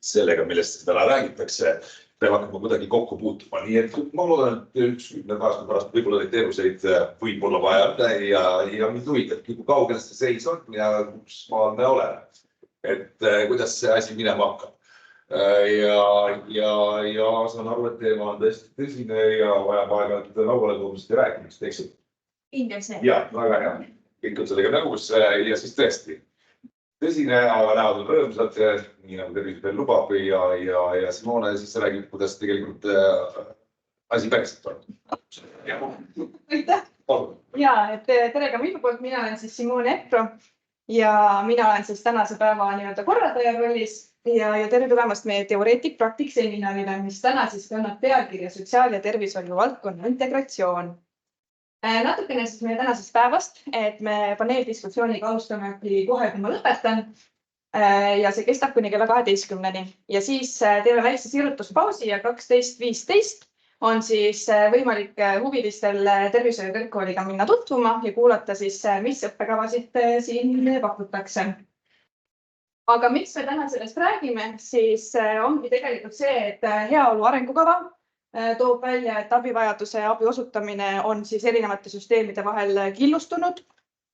sellega, millest täna räägitakse, peab hakkama kuidagi kokku puutuma. Nii et ma loodan, et üks aasta pärast võib-olla neid teenuseid võib olla vaja ja mind huvitabki, kui kaugel see seis on ja kus maal me oleme. Et kuidas see asi minema hakkab. Ja saan aru, et teema on tõesti tõsine ja vajab aeg-ajalt lauale toomist ja rääkimist, eks ju? Kindlasti. Ja, väga hea. Kõik on sellega nõus ja siis tõesti tõsine, aga näod on rõõmsad, nii nagu tervis veel lubab ja Simone siis räägib, kuidas tegelikult asi päriselt on. Aitäh! Ja, et tere ka minu poolt, mina olen siis Simone Epro ja mina olen siis tänase päeva korraldaja rollis ja tere tulemast meie teoreetik-praktik seminarile, mis täna siis kannab pealkirja sotsiaal- ja tervishoiu valdkonna integratsioon. Natukene siis meie tänasest päevast, et me paneeldiskussiooniga alustame kohe, kui ma lõpetan ja see kestab kuni kella 12-ni ja siis teeme väikse sirutuspausi ja 12.15 on siis võimalik huvilistel tervishoiu kõrgkooliga minna tutvuma ja kuulata siis, mis õppekavasid siin pakutakse. Aga miks me täna sellest räägime, siis ongi tegelikult see, et heaolu arengukava toob välja, et abivajaduse ja abi osutamine on siis erinevate süsteemide vahel killustunud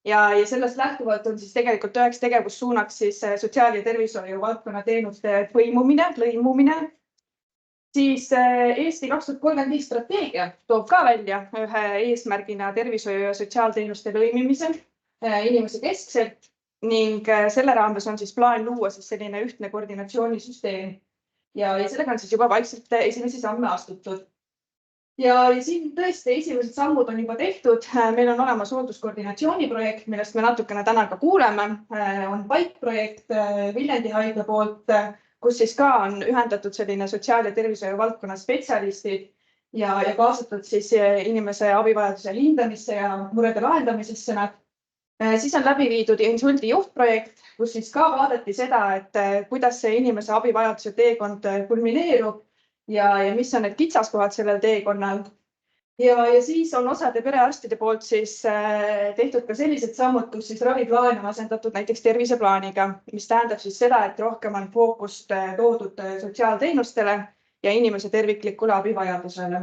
ja sellest lähtuvalt on siis tegelikult üheks tegevussuunaks siis sotsiaal- ja tervishoiu valdkonna teenuste lõimumine. Siis Eesti 2035 strateegia toob ka välja ühe eesmärgina tervishoiu ja sotsiaalteenuste lõimimise inimese keskselt ning selle raames on siis plaan luua siis selline ühtne koordinatsioonisüsteem. Ja sellega on siis juba vaikselt esimesi samme astutud. Ja siin tõesti esimesed sammud on juba tehtud. Meil on olemas hoolduskoordinatsiooniprojekt, millest me natukene täna ka kuuleme. On PAIK-projekt Viljandi haigla poolt, kus siis ka on ühendatud selline sotsiaal- ja tervishoiu valdkonna spetsialistid ja kaasatud siis inimese abivajaduse hindamisse ja murede lahendamisesse nad. Siis on läbi viidud insuldi juhtprojekt, kus siis ka vaadati seda, et kuidas see inimese abivajaduse teekond kulmineerub ja mis on need kitsaskohad sellel teekonnal. Ja siis on osade perearstide poolt siis tehtud ka sellised sammud, kus siis raviplaan on asendatud näiteks terviseplaaniga, mis tähendab siis seda, et rohkem on fookust toodud sotsiaalteenustele ja inimese terviklikule abivajadusele.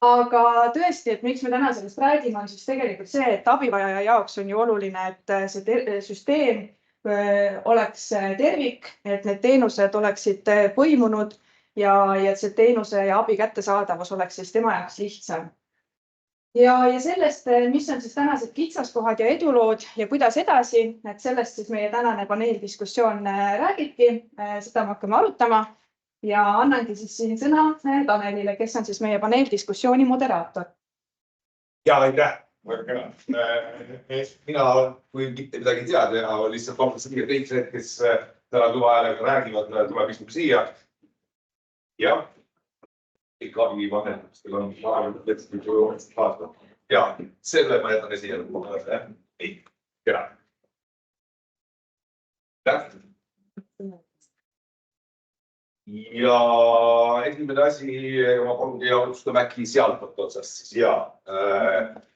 Aga tõesti, et miks me täna sellest räägime, on siis tegelikult see, et abivajaja jaoks on ju oluline, et see süsteem oleks tervik, et need teenused oleksid põimunud ja et see teenuse ja abi kättesaadavus oleks siis tema jaoks lihtsam. Ja sellest, mis on siis tänased kitsaskohad ja edulood ja kuidas edasi, et sellest siis meie tänane paneeldiskussioon räägibki, seda me hakkame arutama. Ja annangi siis siin sõna Tanelile, kes on siis meie paneeldiskussiooni moderaator. Ja, aitäh! Väga kena. Mina, kui mitte midagi teada ja lihtsalt loomulikult siia kõik see, kes täna kõva häälega räägivad, tuleb istume siia. Ja, kõik abi vahendustel on vahendustel. Ja, selle ma jätan siia. Ei, kena. Tähtis. Ja esimene asi, ma palungi alustame äkki sealtpoolt otsast siis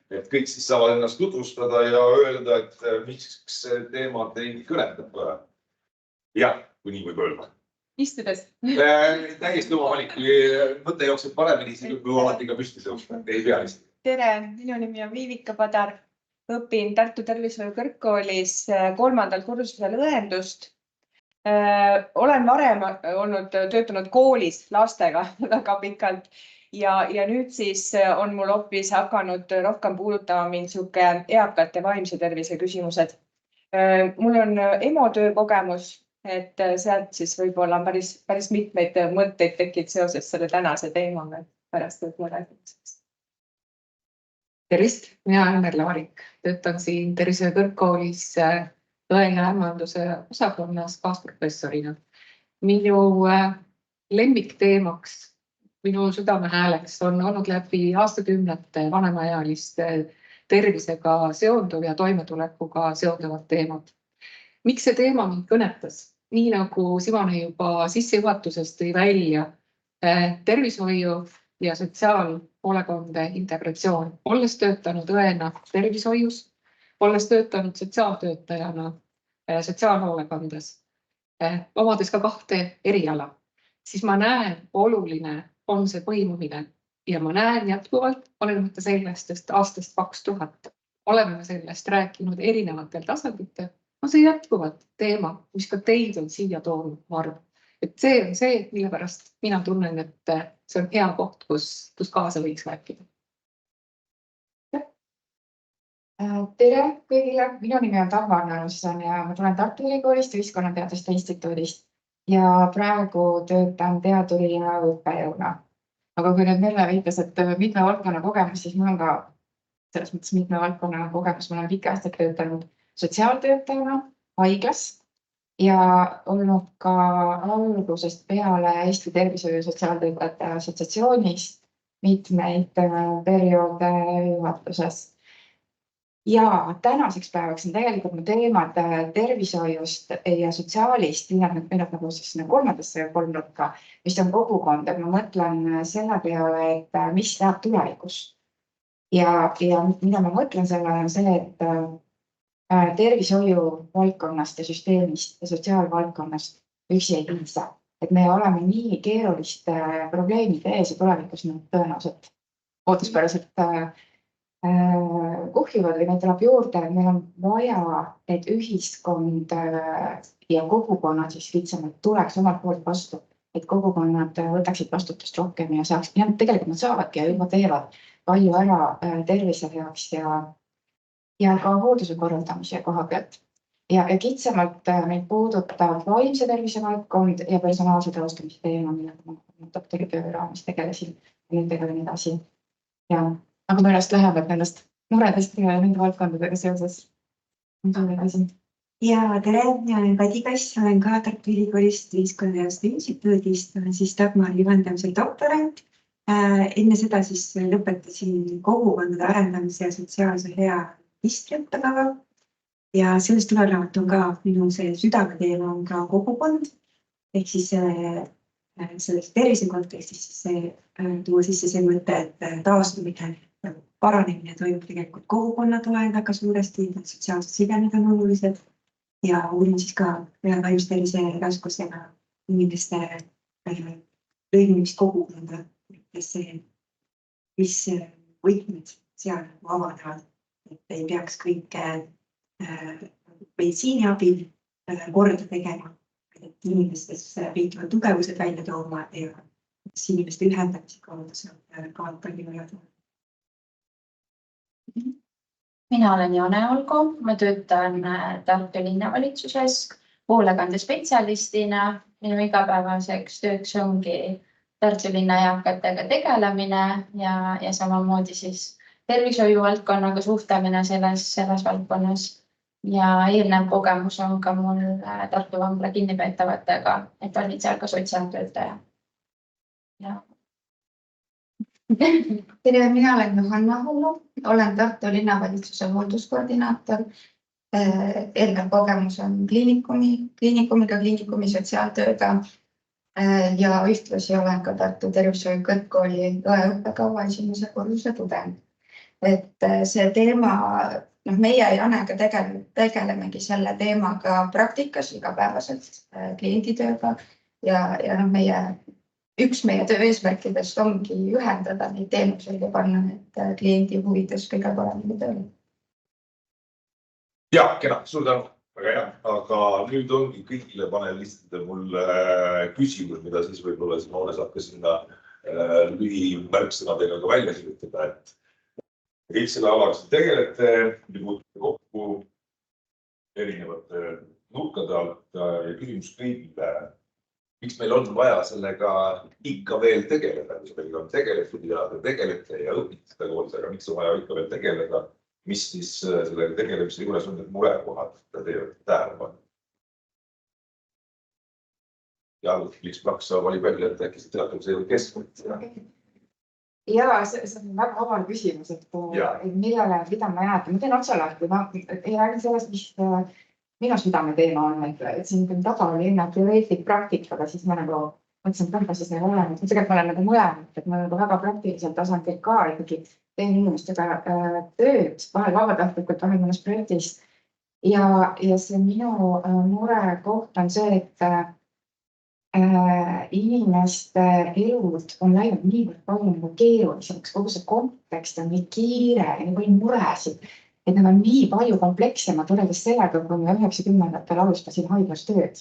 et kõik siis saavad ennast tutvustada ja öelda, et miks teema teid kõnetab. Jah, kui nii võib öelda. Istudes. Täiesti oma valik, kui mõte jookseb paremini, siis võib alati ka püsti tõusta, ei pea lihtsalt. Tere, minu nimi on Viivika Padar. Õpin Tartu Tervishoiu kõrgkoolis 3. kursusel õendust. Olen varem töötanud koolis lastega väga pikalt ja nüüd siis on mul hoopis hakanud rohkem puudutama mind sihuke eakate vaimse tervise küsimused. Mul on EMO-töö kogemus, et sealt siis võib-olla päris mitmeid mõtteid tekib seoses selle tänase teemaga pärast võib-olla räägimiseks. Tervist, mina olen Merle Varik, töötan siin Tervishoiu kõrgkoolis õe ja ämmaenduse osakonnas kaasprofessorina. Minu lemmikteemaks, minu südamehääleks on olnud läbi aastakümnete vanemaealiste tervisega seonduv ja toimetulekuga seonduvad teemad. Miks see teema mind kõnetas? Nii nagu Simone juba sissejuhatuses tõi välja, tervishoiu ja sotsiaalhoolekande integratsioon, olles töötanud õena tervishoius, olles töötanud sotsiaaltöötajana sotsiaalhoolekandes. omades ka 2 eriala, siis ma näen, oluline on see põimumine ja ma näen jätkuvalt, olenemata sellest, et aastast 2000 oleme sellest rääkinud erinevatel tasanditel, on see jätkuvalt teema, mis ka teid on siia toonud, ma arvan. Et see on see, mille pärast mina tunnen, et see on hea koht, kus kaasa võiks rääkida. Tere kõigile, minu nimi on Tammo Arnalson ja ma tulen Tartu Ülikoolist Ühiskonnateaduste Instituudist ja praegu töötan teaduri ja õppejõuna. Aga kui nüüd Merle viitas, et mitme valdkonna kogemus, siis mul on ka selles mõttes mitme valdkonna kogemus. Ma olen pikki aastaid töötanud sotsiaaltöötajana haiglas ja olnud ka algusest peale Eesti Tervishoiu Sotsiaaltöötajate Assotsiatsioonis mitmeid perioode juhatuses. Ja tänaseks päevaks on tegelikult mu teemad tervishoiust ja sotsiaalist viinud nagu siis kolmandasse kolmnurka, mis on kogukond. Ma mõtlen selle peale, et mis läheb tulevikus. Ja mida ma mõtlen selle on see, et tervishoiu valdkonnast ja süsteemist ja sotsiaalvaldkonnast üksi ei piisa. Et me oleme nii keeruliste probleemide ees ja tulevikus need tõenäoliselt ootuspäraselt kuhjuvad või neid tuleb juurde. Meil on vaja, et ühiskond ja kogukonnad siis lihtsamalt tuleks omalt poolt vastu, et kogukonnad võtaksid vastutust rohkem ja saaks, ja tegelikult nad saavadki ja juba teevad palju ära tervise heaks ja ka hoolduse korraldamise koha pealt. Ja kitsamalt meid puudutab vaimse tervise valdkond ja personaalse taustamise teema, millega ma doktoritöö raames tegelesin ja nüüd tegelen edasi. Ja aga pärast lähevad nendest muredest ja nende valdkondadega seoses. Ja tere, mina olen Kadi Kass, olen ka Tartu Ülikoolist Ühiskonnateaduste Instituudist, olen siis Dagmari juhendamise doktorant. Enne seda siis lõpetasin kogukondade arendamise ja sotsiaalse hea magistriõppekava. Ja sellest tulenevalt on ka minu see südameteema on ka kogukond, ehk siis selles tervise kontekstis tuua sisse see mõte, et taastumine paranemine toimub tegelikult kogukonna toel väga suuresti, sotsiaalsed sidemed on olulised ja uurin siis ka vaimse tervise raskusega inimeste lõimimist kogukonda, mis võtmed seal avanevad, et ei peaks kõike meditsiini abil korda tegema, et inimestes peituvad tugevused välja tooma ja inimeste ühendamise kaudu saab ka palju jääda. Mina olen Jane Olgo, ma töötan Tartu linnavalitsuses hoolekandespetsialistina. Minu igapäevaseks tööks ongi Tartu linna eakatega tegelemine ja samamoodi siis tervishoiu valdkonnaga suhtlemine selles valdkonnas. Ja eelnev kogemus on ka mul Tartu vangla kinnipeetavatega, et olin seal ka sotsiaaltöötaja. Tere, mina olen Johanna Hullu, olen Tartu linnavalitsuse hoolduskoordinaator. Eelnev kogemus on kliinikumi sotsiaaltööga ja ühtlasi olen ka Tartu Tervishoiu Kõrgkooli õeõppekava esimese kursuse tudeng. Et see teema, meie Janega tegelemegi selle teemaga praktikas igapäevaselt klienditööga ja üks meie töö eesmärkidest ongi ühendada neid teenuseid ja panna need kliendi huvides kõige paremini tööle. Ja, kena, suur tänu, väga hea. Aga nüüd ongi kõigile panelistidele mul küsimus, mida siis võib-olla Simone saab ka sinna lühimärksõnadega ka välja kirjutada, et kõik selle alaga tegelete, puutute kokku erinevate nurkade alt ja küsimus kõigile. Miks meil on vaja sellega ikka veel tegeleda, kui sellega on tegeletud ja te tegelete ja õpite seda koolis, aga miks on vaja ikka veel tegeleda, mis siis sellega tegelemise juures on need murekohad, mida teevad tähelepanu. Ja Liks-Plaks valib välja, et äkki see teatud see keskmalt. Ja see on väga vabal küsimus, et millele mida ma jäätan. Ma teen otsa lahti, ma ei räägi sellest, mis minu südameteema on, et siin küll taga oli enne teoreetik praktikaga, siis ma nagu mõtlesin, et siis need olemas. Tegelikult ma olen nagu mõlemad, et ma nagu väga praktilisel tasandil ka ikkagi teen inimestega tööd, vahel vabatahtlikult, vahel mõnes projektis ja see minu murekoht on see, et inimeste elud on läinud niivõrd palju nagu keerulisemaks, kogu see kontekst on nii kiire ja nii palju muresid, et nad on nii palju komplekssemad võrreldes sellega, kui ma 90-ndatel alustasin haiglastööd.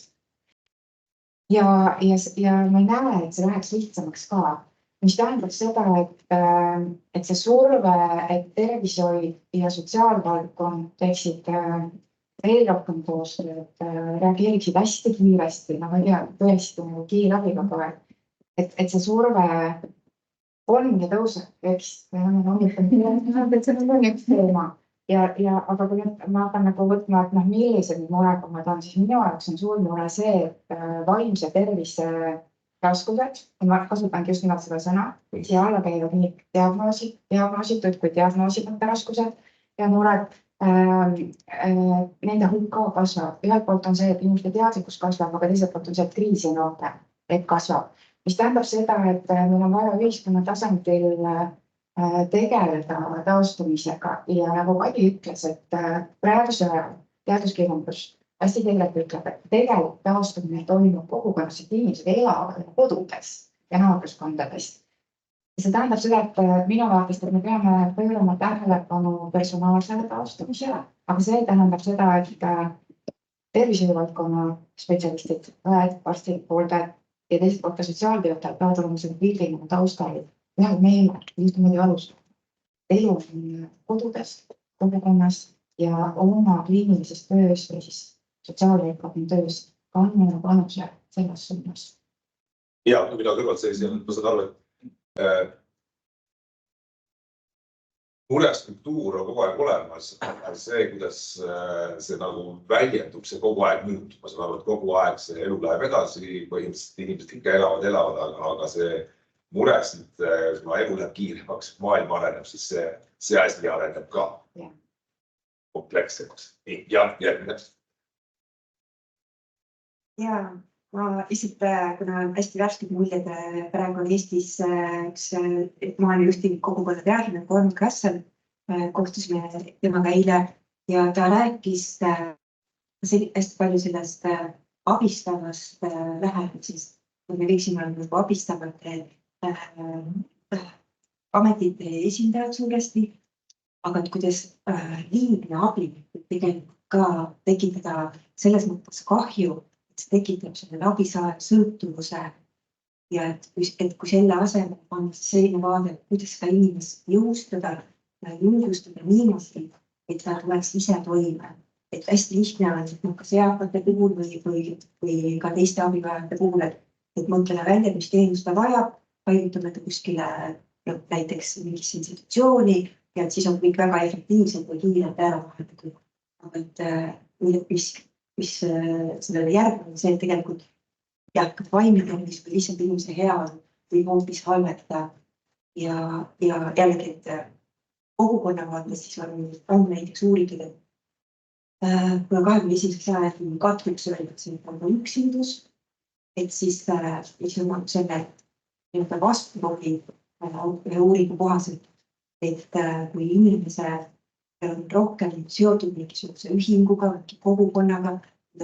Ja ma ei näe, et see läheks lihtsamaks ka, mis tähendab seda, et see surve, et tervishoid ja sotsiaalvaldkond teeksid veel rohkem koostööd, reageeriksid hästi kiiresti, ma ei tea, tõesti kiirabiga kogu aeg, et see surve on ja tõuseb, eks, see on üks teema. Aga kui ma hakkan nagu võtma, et millised murekohad on, siis minu jaoks on suur mure see, et vaimse tervise raskused, ma kasutangi just nimelt seda sõna, siia alla käivad nii diagnoositud kui diagnoosimata raskused ja mured. Nende hulk ka kasvab. Ühelt poolt on see, et inimeste teadlikkus kasvab, aga teiselt poolt on see, et kriisi on oota, et kasvab. Mis tähendab seda, et meil on vaja ühiskonna tasandil tegeleda taastumisega ja nagu Kadi ütles, et praeguse teaduskirjandus hästi selgelt ütleb, et tegelikult taastumine toimub kogukonnas, et inimesed elavad kodudes ja naabruskondades. See tähendab seda, et minu vaatest, et me peame pöörama tähelepanu personaalsele taastumisele, aga see tähendab seda, et tervishoiuvaldkonna spetsialistid, õed, arstid, hooldajad ja teiselt poolt ka sotsiaaltöötajad peavad olema selle pildiga taustal ühel meelel, just niimoodi alustada. Elu on kodudes, kogukonnas ja oma kliinilises töös või siis sotsiaalvaldkonna töös kandma panuse selles suunas. Ja, kui mina kõrvalt sellisel, ma saan aru, et murestruktuur on kogu aeg olemas, see, kuidas see nagu väljendub, see kogu aeg muutub. Ma saan aru, et kogu aeg see elu läheb edasi, põhimõtteliselt inimesed ikka elavad, aga see murest, kuna elu läheb kiiremaks, maailm areneb, siis see asi areneb ka komplekssemaks. Ja, järgmine. Ja. Ma lihtsalt, kuna on hästi värsked muljed, praegu on Eestis üks maailma juhtiv kogukonna teadlane, Gorm Grassel, kohtusime temaga eile ja ta rääkis hästi palju sellest abistavast lähenemisest, kui me võiksime olla nagu abistavate ametite esindajad suuresti, aga et kuidas liigne abi tegelikult ka tekitada selles mõttes kahju, see tekitab selle abisaaja sõltuvuse ja et kui selle asemel on selline vaade, kuidas seda inimest jõustada ja julgustada niimoodi, et ta tuleks ise toime. Et hästi lihtne on, et kas eakate puhul või ka teiste abivajajate puhul, et mõtleme välja, mis teenust ta vajab, paigutame ta kuskile näiteks mingisse institutsiooni ja et siis on kõik väga efektiivselt või kiirelt ära vahendatud. Aga et mis sellele järgneb, see tegelikult jätkab vaimne tervis või lihtsalt inimese heaolu või hoopis halveta. Ja jällegi, et kogukonna vaates siis on näiteks uuritud, et kui 21. sajandil katkuks öeldakse, et on üksindus, et siis mis on selle vastuvooli uuringu kohaselt, et kui inimese on rohkem seotud mingisuguse ühinguga, kogukonnaga,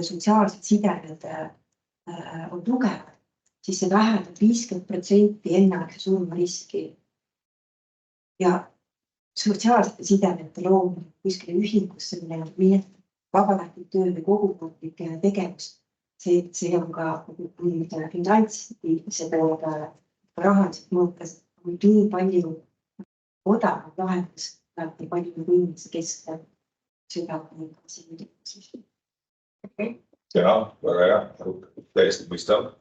sotsiaalsed sidemed on tugevad, siis see vähendab 50% enneaegse surmariski. Ja sotsiaalsete sidemete loomine kuskile ühingusse, mille vabatahtlik töö või kogukondlik tegevus, see on ka finantsi poolega rahaliselt mõõtes nii palju odavat lahendust. Nii palju inimese keskel seda ja, väga hea, täiesti mõistav.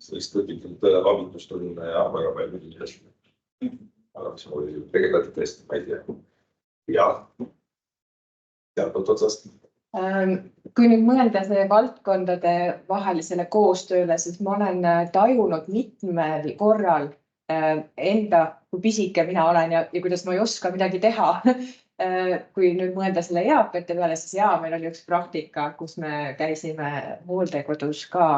Sellist õpitud abitust on ja väga palju inimesi. Aga mis ma oli tegelikult tõesti, ma ei tea. Ja, teadpoolt otsast. Kui nüüd mõelda see valdkondade vahelisele koostööle, siis ma olen tajunud mitmel korral enda, kui pisike mina olen ja kuidas ma ei oska midagi teha. Kui nüüd mõelda selle eakate peale, siis meil oli üks praktika, kus me käisime hooldekodus ka.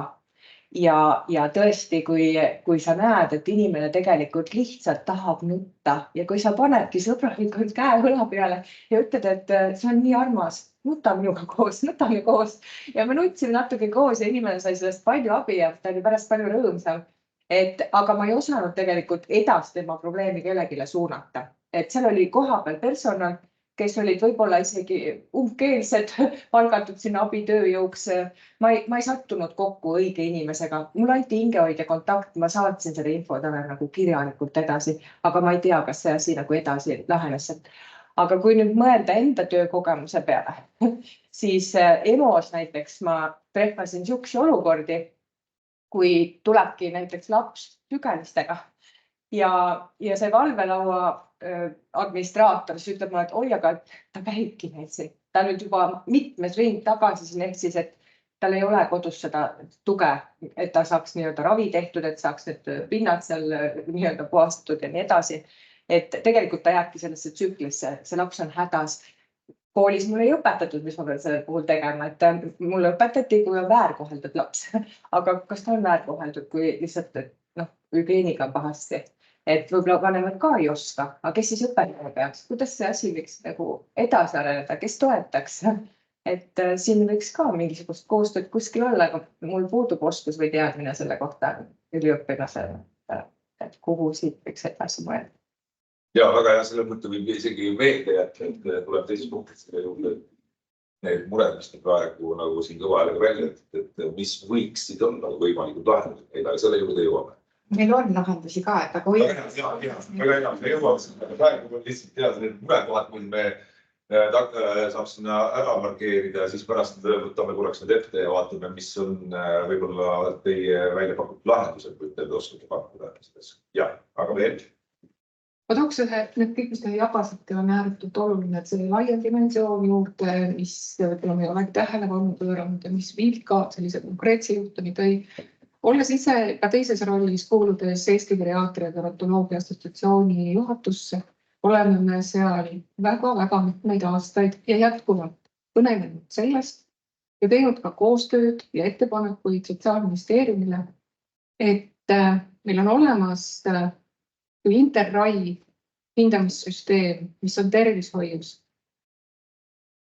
Ja tõesti, kui sa näed, et inimene tegelikult lihtsalt tahab nutta ja kui sa panedki sõbralikult käe õla peale ja ütled, et see on nii armas, nuta minuga koos, nutame koos ja me nutsime natuke koos ja inimene sai sellest palju abi ja ta oli pärast palju rõõmsam. Aga ma ei osanud tegelikult edasi tema probleemi kellegile suunata. Et seal oli kohapeal personal, kes olid võib-olla isegi umbkeelsed, palgatud sinna abitööjõuks. Ma ei sattunud kokku õige inimesega. Mul anti hingehoidja kontakt, ma saatsin seda info talle nagu kirjalikult edasi, aga ma ei tea, kas see asi nagu edasi lähenes. Aga kui nüüd mõelda enda töökogemuse peale, siis EMO-s näiteks ma trehvasin siuksi olukordi, kui tulebki näiteks laps sügelistega ja see valvelaua administraator siis ütleb mulle, et oi, aga ta käibki neid siin. Ta nüüd juba mitmes ring tagasi siin ehk siis, et tal ei ole kodus seda tuge, et ta saaks nii-öelda ravi tehtud, et saaks need pinnad seal nii-öelda puhastatud ja nii edasi. Et tegelikult ta jääbki sellesse tsüklisse, see laps on hädas. Koolis mul ei õpetatud, mis ma pean selle puhul tegema, et mulle õpetati, kui on väärkoheldud laps. Aga kas ta on väärkoheldud, kui lihtsalt hügieeniga on pahasti? Et võib-olla vanemad ka ei oska, aga kes siis õpetama peaks? Kuidas see asi võiks nagu edasi areneda, kes toetaks? Et siin võiks ka mingisugust koostööd kuskil olla, aga mul puudub oskus või teadmine selle kohta üliõpilasele, et kuhu siit võiks edasi mõelda. Ja väga hea, selle mõtte võib isegi meelde jätta, et tuleb teises punktid selle juurde, need mured, mis nüüd praegu nagu siin kõva häälega välja, et mis võiksid olla võimalikud lahendused, aga selle juurde jõuame. Meil on lahendusi ka, et aga väga hea, me jõuame praegu lihtsalt teada need murekohad, kui me saab sinna ära markeerida ja siis pärast võtame korraks need ette ja vaatame, mis on võib-olla teie välja pakutud lahendused, kui te oskate pakkuda. Jah, aga veel. Ma tooks ühe, need kõik, mis te jagasite, on ääretult oluline, et see laiem dimensioon juurde, mis võib-olla me ei ole tähelepanu pööranud ja mis viib ka sellise konkreetse juhtumi tõi. Olles ise ka teises rollis kuuludes Eesti Geriaatria Gerontoloogia Assotsiatsiooni juhatusse, oleme me seal väga-väga mitmeid aastaid ja jätkuvalt kõnelenud sellest ja teinud ka koostööd ja ettepanekuid Sotsiaalministeeriumile, et meil on olemas Interrai hindamissüsteem, mis on tervishoius.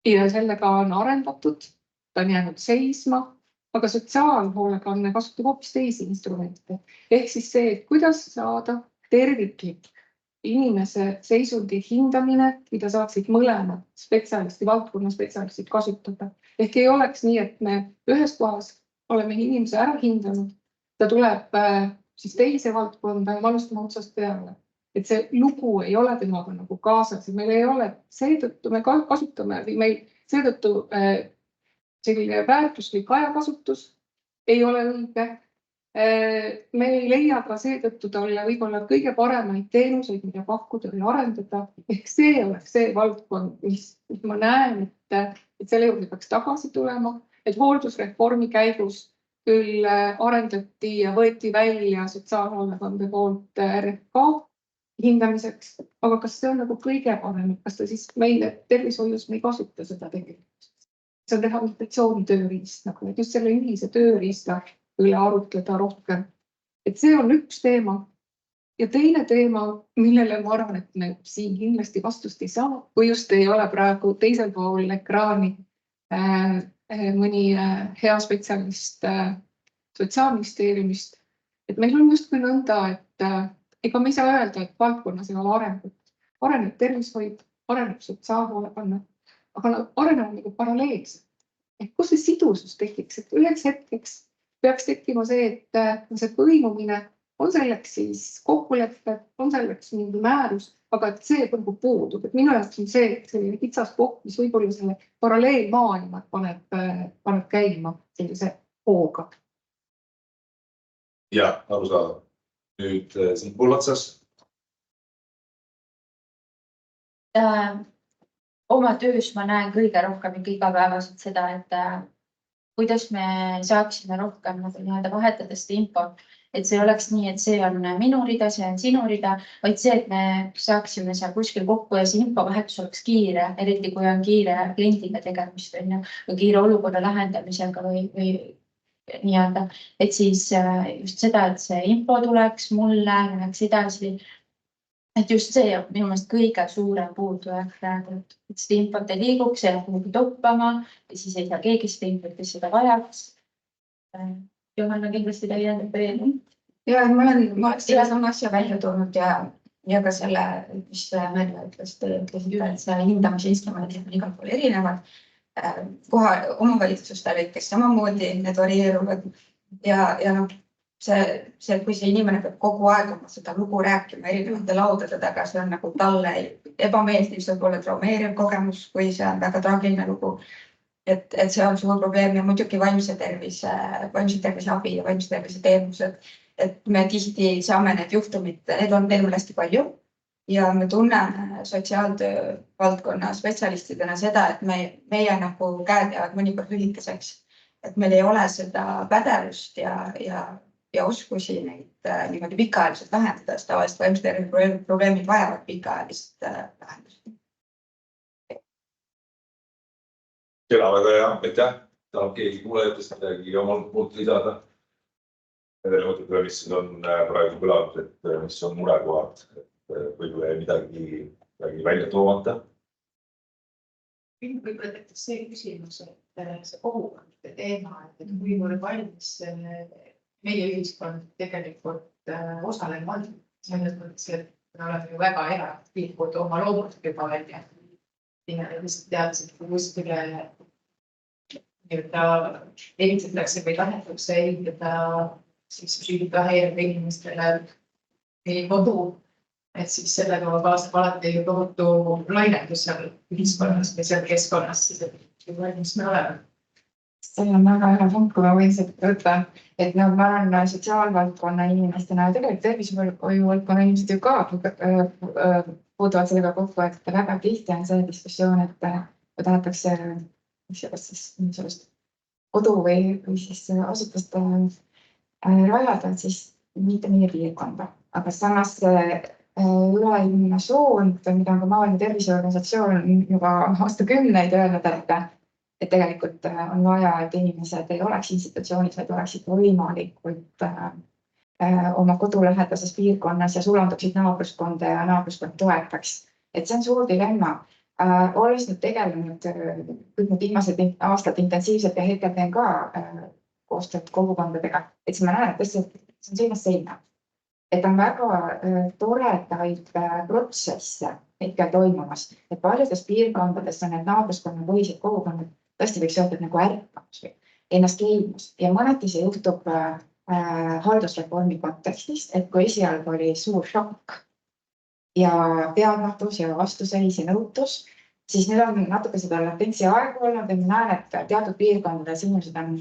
Ja sellega on arendatud, ta on jäänud seisma, aga sotsiaalhoolekanne kasutab hoopis teisi instrumente. Ehk siis see, et kuidas saada terviklik inimese seisundi hindamine, mida saaksid mõlemad spetsialisti, valdkonna spetsialistid kasutada. Ehk ei oleks nii, et me ühes kohas oleme inimese ära hindanud, ta tuleb siis teise valdkonda ja alustame otsast peale. Et see lugu ei ole temaga nagu kaasas ja meil ei ole, seetõttu me kasutame või meil seetõttu selline väärtuslik ajakasutus ei ole õige. Me ei leia ka seetõttu talle võib-olla kõige paremaid teenuseid, mida pakkuda või arendada. Ehk see oleks see valdkond, mis ma näen, et selle juurde peaks tagasi tulema, et hooldusreformi käigus küll arendati ja võeti välja sotsiaalhoolekande poolt RFK hindamiseks, aga kas see on nagu kõige parem, kas ta siis meile tervishoius me ei kasuta seda tegelikult? See on rehabilitatsiooni tööriist, nagu just selle ühise tööriista üle arutleda rohkem. Et see on üks teema ja teine teema, millele ma arvan, et me siin kindlasti vastust ei saa, kui just ei ole praegu teisel pool ekraani mõni hea spetsialist Sotsiaalministeeriumist, et meil on justkui nõnda, et ega me ei saa öelda, et valdkonnas ei ole arengut. Areneb tervishoid, areneb sotsiaalhoolekanne, aga nad arenevad nagu paralleelselt. Et kus see sidusus tekiks, et üheks hetkeks peaks tekkima see, et see põimumine on selleks siis kokkuleppe, on selleks mingi määrus, aga et see puudub. Et minu jaoks on see kitsas koht, mis võib-olla selle paralleelmaailmad paneb käima sellise hooga. Ja, aru saada. Nüüd siin Pullatsas. Oma töös ma näen kõige rohkem igapäevaselt seda, et kuidas me saaksime rohkem vahetada seda infot, et see oleks nii, et see on minu rida, see on sinu rida, vaid see, et me saaksime seal kuskil kokku ja see infovahetus oleks kiire, eriti kui on kiire kliendiga tegemist või kiire olukorra lahendamisega või nii-öelda, et siis just seda, et see info tuleks mulle, läheks edasi et just see on minu meelest kõige suurem puudujääk praegu, et seda infot ei liiguks, jääb kuhugi toppama ja siis ei saa keegi seda infot, kes seda vajaks. Johanna kindlasti täiendab veel. Ja ma olen sellesama asja välja tulnud ja ka selle, mis Merle ütles, et see hindamisinstrumendid on igal pool erinevad. Koha omavalitsuste lõikes samamoodi need varieeruvad ja noh, see, kui see inimene peab kogu aeg oma seda lugu rääkima erinevate laudade taga, see on nagu talle ebameeldiv, see võib olla traumeeriv kogemus, kui see on väga traagiline lugu. Et see on suur probleem ja muidugi vaimse tervise abi ja vaimse tervise teenused. Et me tihti saame need juhtumid, need on meil hästi palju ja me tunneme sotsiaaltöö valdkonna spetsialistidena seda, et meie nagu käed jäävad mõnikord lühikeseks. Et meil ei ole seda pädevust ja oskusi neid niimoodi pikaajaliselt lahendada, sest tavaliselt vaimse tervise probleemid vajavad pikaajalist lahendust. Kena väga hea, aitäh. Tahab keegi kuulajatest midagi omalt lisada. Nendele mõtetele, mis on praegu kõlanud, et mis on murekohad, võib-olla midagi välja toomata. Võib-olla tekkis see küsimus, et see kogukondade teema, et kuivõrd valmis meie ühiskond tegelikult osalema on selles mõttes, et me oleme ju väga eralikud oma loomust juba välja. Ja lihtsalt teadsid, kui kuskile ehitatakse või tahetakse ehitada siis psüühika häirega inimestele meie kodu, et siis sellega kaasab alati tohutu lainendus seal ühiskonnas või seal keskkonnas, siis et valmis me oleme. See on väga hea punkt, kui ma võin seda võtta, et ma olen sotsiaalvaldkonna inimestena ja tegelikult tervishoiuvaldkonna inimesed ju ka puutuvad sellega kokku, et väga tihti on see diskussioon, et tahetakse sellest kodu või siis asutust rajada, siis mitte meie piirkonda. Aga samas üleilmne suund, mida on ka Maailma Terviseorganisatsioon juba aastakümneid öelnud, et tegelikult on vaja, et inimesed ei oleks institutsioonis, vaid oleksid võimalikult oma kodulähedases piirkonnas ja sulanduksid naabruskonda ja naabruskond toetaks. Et see on suur dilemma. Olles nüüd tegelenud kõik need viimased aastad intensiivselt ja hetkel teen ka koostööd kogukondadega, et siis ma näen, et see on seinast seina. Et on väga toredaid protsesse hetkel toimumas, et paljudes piirkondades on need naabruskonna põhised kogukonnad tõesti võiks öelda nagu ärkamus või ennast leidmus ja mõneti see juhtub haldusreformi kontekstis, et kui esialgu oli suur šokk ja teadmatus ja vastuseis ja nõutus, siis nüüd on natuke seda latentsi aegu olnud ja ma näen, et teatud piirkondades inimesed on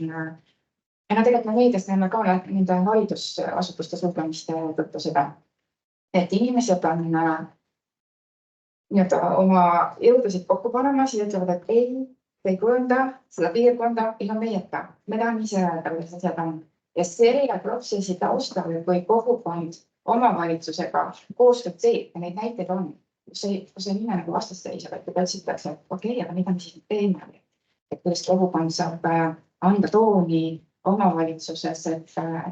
ja tegelikult me meedias näeme ka nende haridusasutuste sulgemiste tõttu seda, et inimesed on oma jõudusid kokku panemas ja ütlevad, et ei kujunda seda piirkonda ilma meieta. Me tahame ise öelda, kuidas asjad on. Ja selle protsessi taustal, kui kogukond omavalitsusega koostööd teeb ja neid näiteid on, kus ei mine nagu vastasseisab, et otsitakse, et okei, aga mida me siis teeme, et kuidas kogukond saab anda tooni omavalitsuses, et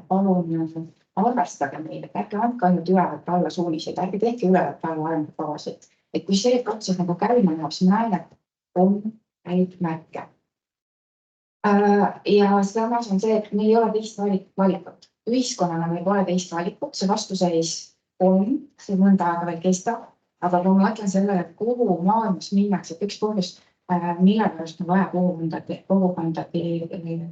palun arvestage meid, et ärge andke ainult ülevalt alla suuniseid, ärge tehke ülevalt alla arengukavasid. Et kui see protsess nagu käima läheb, siis ma näen, et on häid märke. Ja samas on see, et meil ei ole teist valikut. Ühiskonnana meil pole teist valikut, see vastuseis on, see mõnda aega veel kestab, aga kui ma mõtlen sellele, et kuhu maailmas minnakse, et üks põhjus, mille pärast on vaja kogukondade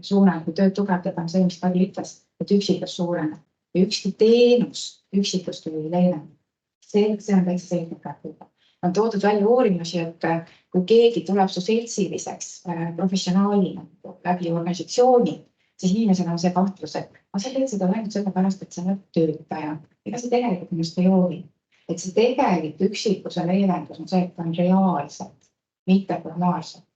suunal, kui tööd tugevdada, on see, mis Kari ütles, et üksikus suureneb. Ja ükski teenus üksikust ei leevenda. See on täitsa selgelt. On toodud välja uurimusi, et kui keegi tuleb su seltsiliseks professionaalina läbi organisatsiooni, siis inimesel on see kahtlus, et sa teed seda ainult sellepärast, et sa oled töötaja. Ega see tegelikult minust ei hooli. Et see tegelikult üksikuse leevendus on see, et on reaalselt, mitte formaalselt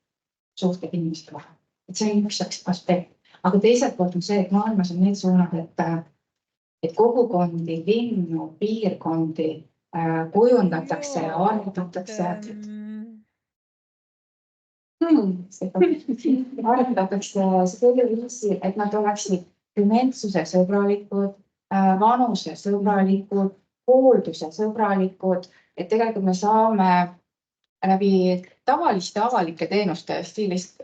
suhted inimeste vahel. Et see on üks aspekt. Aga teiselt poolt on see, et maailmas on need suunad, et kogukondi, linnu, piirkondi kujundatakse ja arendatakse. Arendatakse selle viisil, et nad oleksid dimentsuse sõbralikud, vanuse sõbralikud, hoolduse sõbralikud, et tegelikult me saame läbi tavaliste avalike teenuste stiilist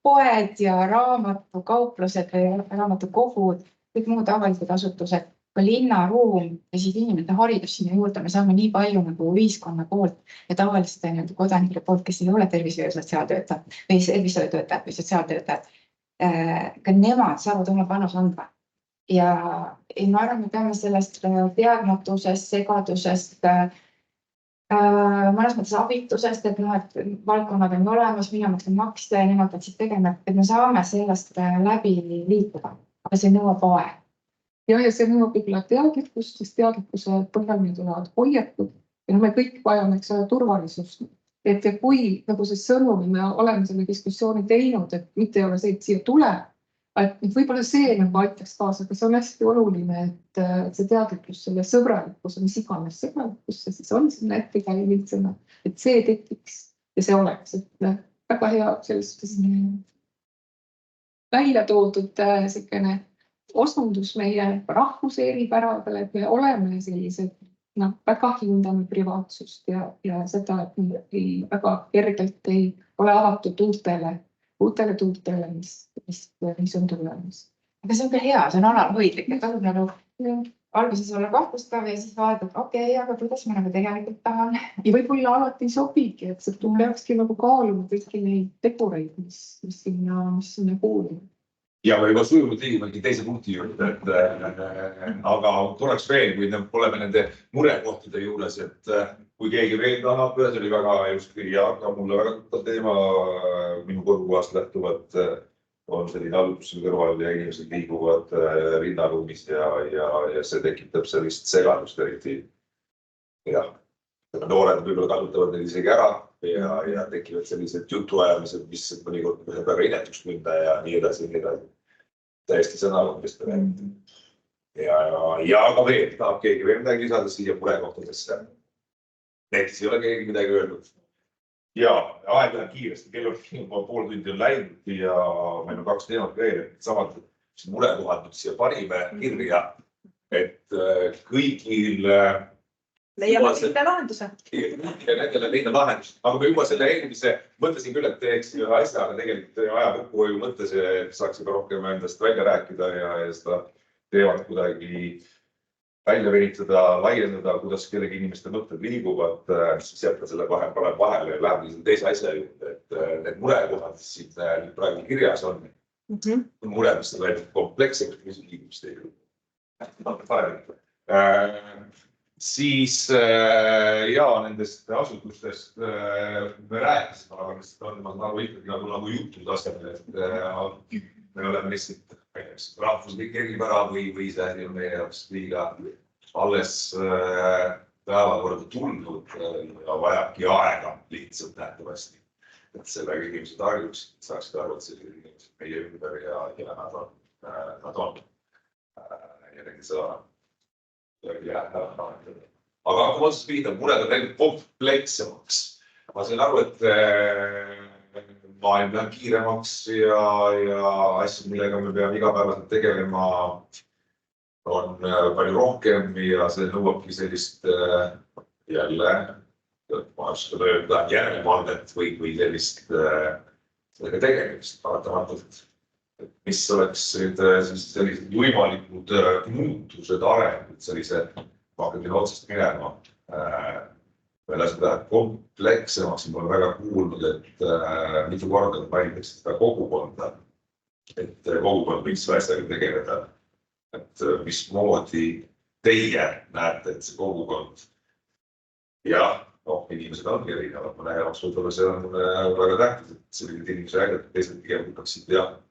poed ja raamatukauplused või raamatukogud, kõik muud avalikud asutused, ka linnaruum ja siis inimeste haridus sinna juurde, me saame nii palju nagu ühiskonna poolt ja tavaliste kodanike poolt, kes ei ole tervishoiu sotsiaaltöötajad või tervishoiutöötajad või sotsiaaltöötajad. Ka nemad saavad oma panus anda. Ja ma arvan, me peame sellest teadmatusest, segadusest, mõnes mõttes abitusest, et valdkonnad on olemas, mina maksan makse ja nemad peaksid tegema, et me saame sellest läbi liikuda, aga see nõuab aeg. Ja see nõuab võib-olla teadlikkust, sest teadlikkuse põhjal meil tulevad hoiakud ja me kõik vajame turvalisust. Et kui nagu see sõnum, me oleme selle diskussiooni teinud, et mitte ei ole see, et siia tuleb, et võib-olla see nagu aitaks kaasa, aga see on hästi oluline, et see teadlikkus, selle sõbralikkuse, mis iganes sõbralikkus, see siis on sinna ettekäi lihtsana, et see tekiks ja see oleks, et väga hea sellest välja toodud selline osundus meie rahvuse eripäradele, et me oleme sellised, väga hindame privaatsust ja seda, et me väga kergelt ei ole avatud uutele tuultele, mis on tulemas. Aga see on ka hea, see on alalhoidlik, et tasub nagu alguses olla kahtlustav ja siis vaadata, okei, aga kuidas ma nagu tegelikult tahan. Ja võib-olla alati ei sobigi, et see peakski nagu kaaluma kõiki neid tegureid, mis sinna kuuluvad. Ja me juba sujuvalt liigimegi teise punkti juurde, aga tuleks veel, kui oleme nende murekohtade juures, et kui keegi veel tahab, see oli väga just ja ka mulle väga tuttav teema minu kodukohast lähtuvalt on selline allutuse kõrval ja inimesed liiguvad rinnaruumis ja see tekitab sellist segadust eriti. Jah, noored võib-olla kasutavad neid isegi ära ja tekivad sellised jutuajamised, mis mõnikord väga inetust minna ja nii edasi. Täiesti sõnavõttest räägida. Ja aga veel, tahab keegi veel midagi lisada siia murekohtadesse. Näiteks ei ole keegi midagi öelnud. Ja aeg läheb kiiresti, kell on pool tundi on läinud ja meil on 2 teemat veel. Samad murekohad siia panime kirja, et kõigil leiame mitte lahenduse. Nendele leida lahendust. Aga me juba selle eelmise mõtlesin küll, et teeks ühe asja, aga tegelikult aja kokkuhoiu mõttes saaks juba rohkem endast välja rääkida ja seda teevad kuidagi välja venitada, laiendada, kuidas kellegi inimeste mõtted liiguvad, siis jätta selle vahele ja läheb teise asja juurde, et need murekohad siin praegu kirjas on. Muremist on läinud kompleksselt, mis liigumist ei ole. Siis nendest asutustest me rääkisime, aga ma saan aru ikkagi nagu jutud asemel, et me oleme lihtsalt rahvuslik eripära või see on meie jaoks liiga alles päevakorda tulnud ja vajabki aega lihtsalt nähtavasti. Et sellega inimesed harjuksid, saaksid aru, et sellised inimesed meie ümber ja nad on jällegi seda. Aga kui ma otsast pihta, mured on läinud komplekssemaks. Ma sain aru, et maailm läheb kiiremaks ja asju, millega me peame igapäevaselt tegelema, on palju rohkem ja see nõuabki sellist jälle, ma oskan öelda, järelevalvet või sellist tegemist paratamatult. Mis oleks sellised võimalikud muutused arengud sellise, ma hakkan otsast minema. Meil asi läheb komplekssemaks ja ma olen väga kuulnud, et mitu korda mainitakse seda kogukonda. Et kogukond võiks selle asjaga tegeleda. Et mismoodi teie näete, et see kogukond ja inimesed ongi erinevad. Mõne jaoks võib-olla see on väga tähtis, et sellised inimesed räägid, et teised pigem võtaksid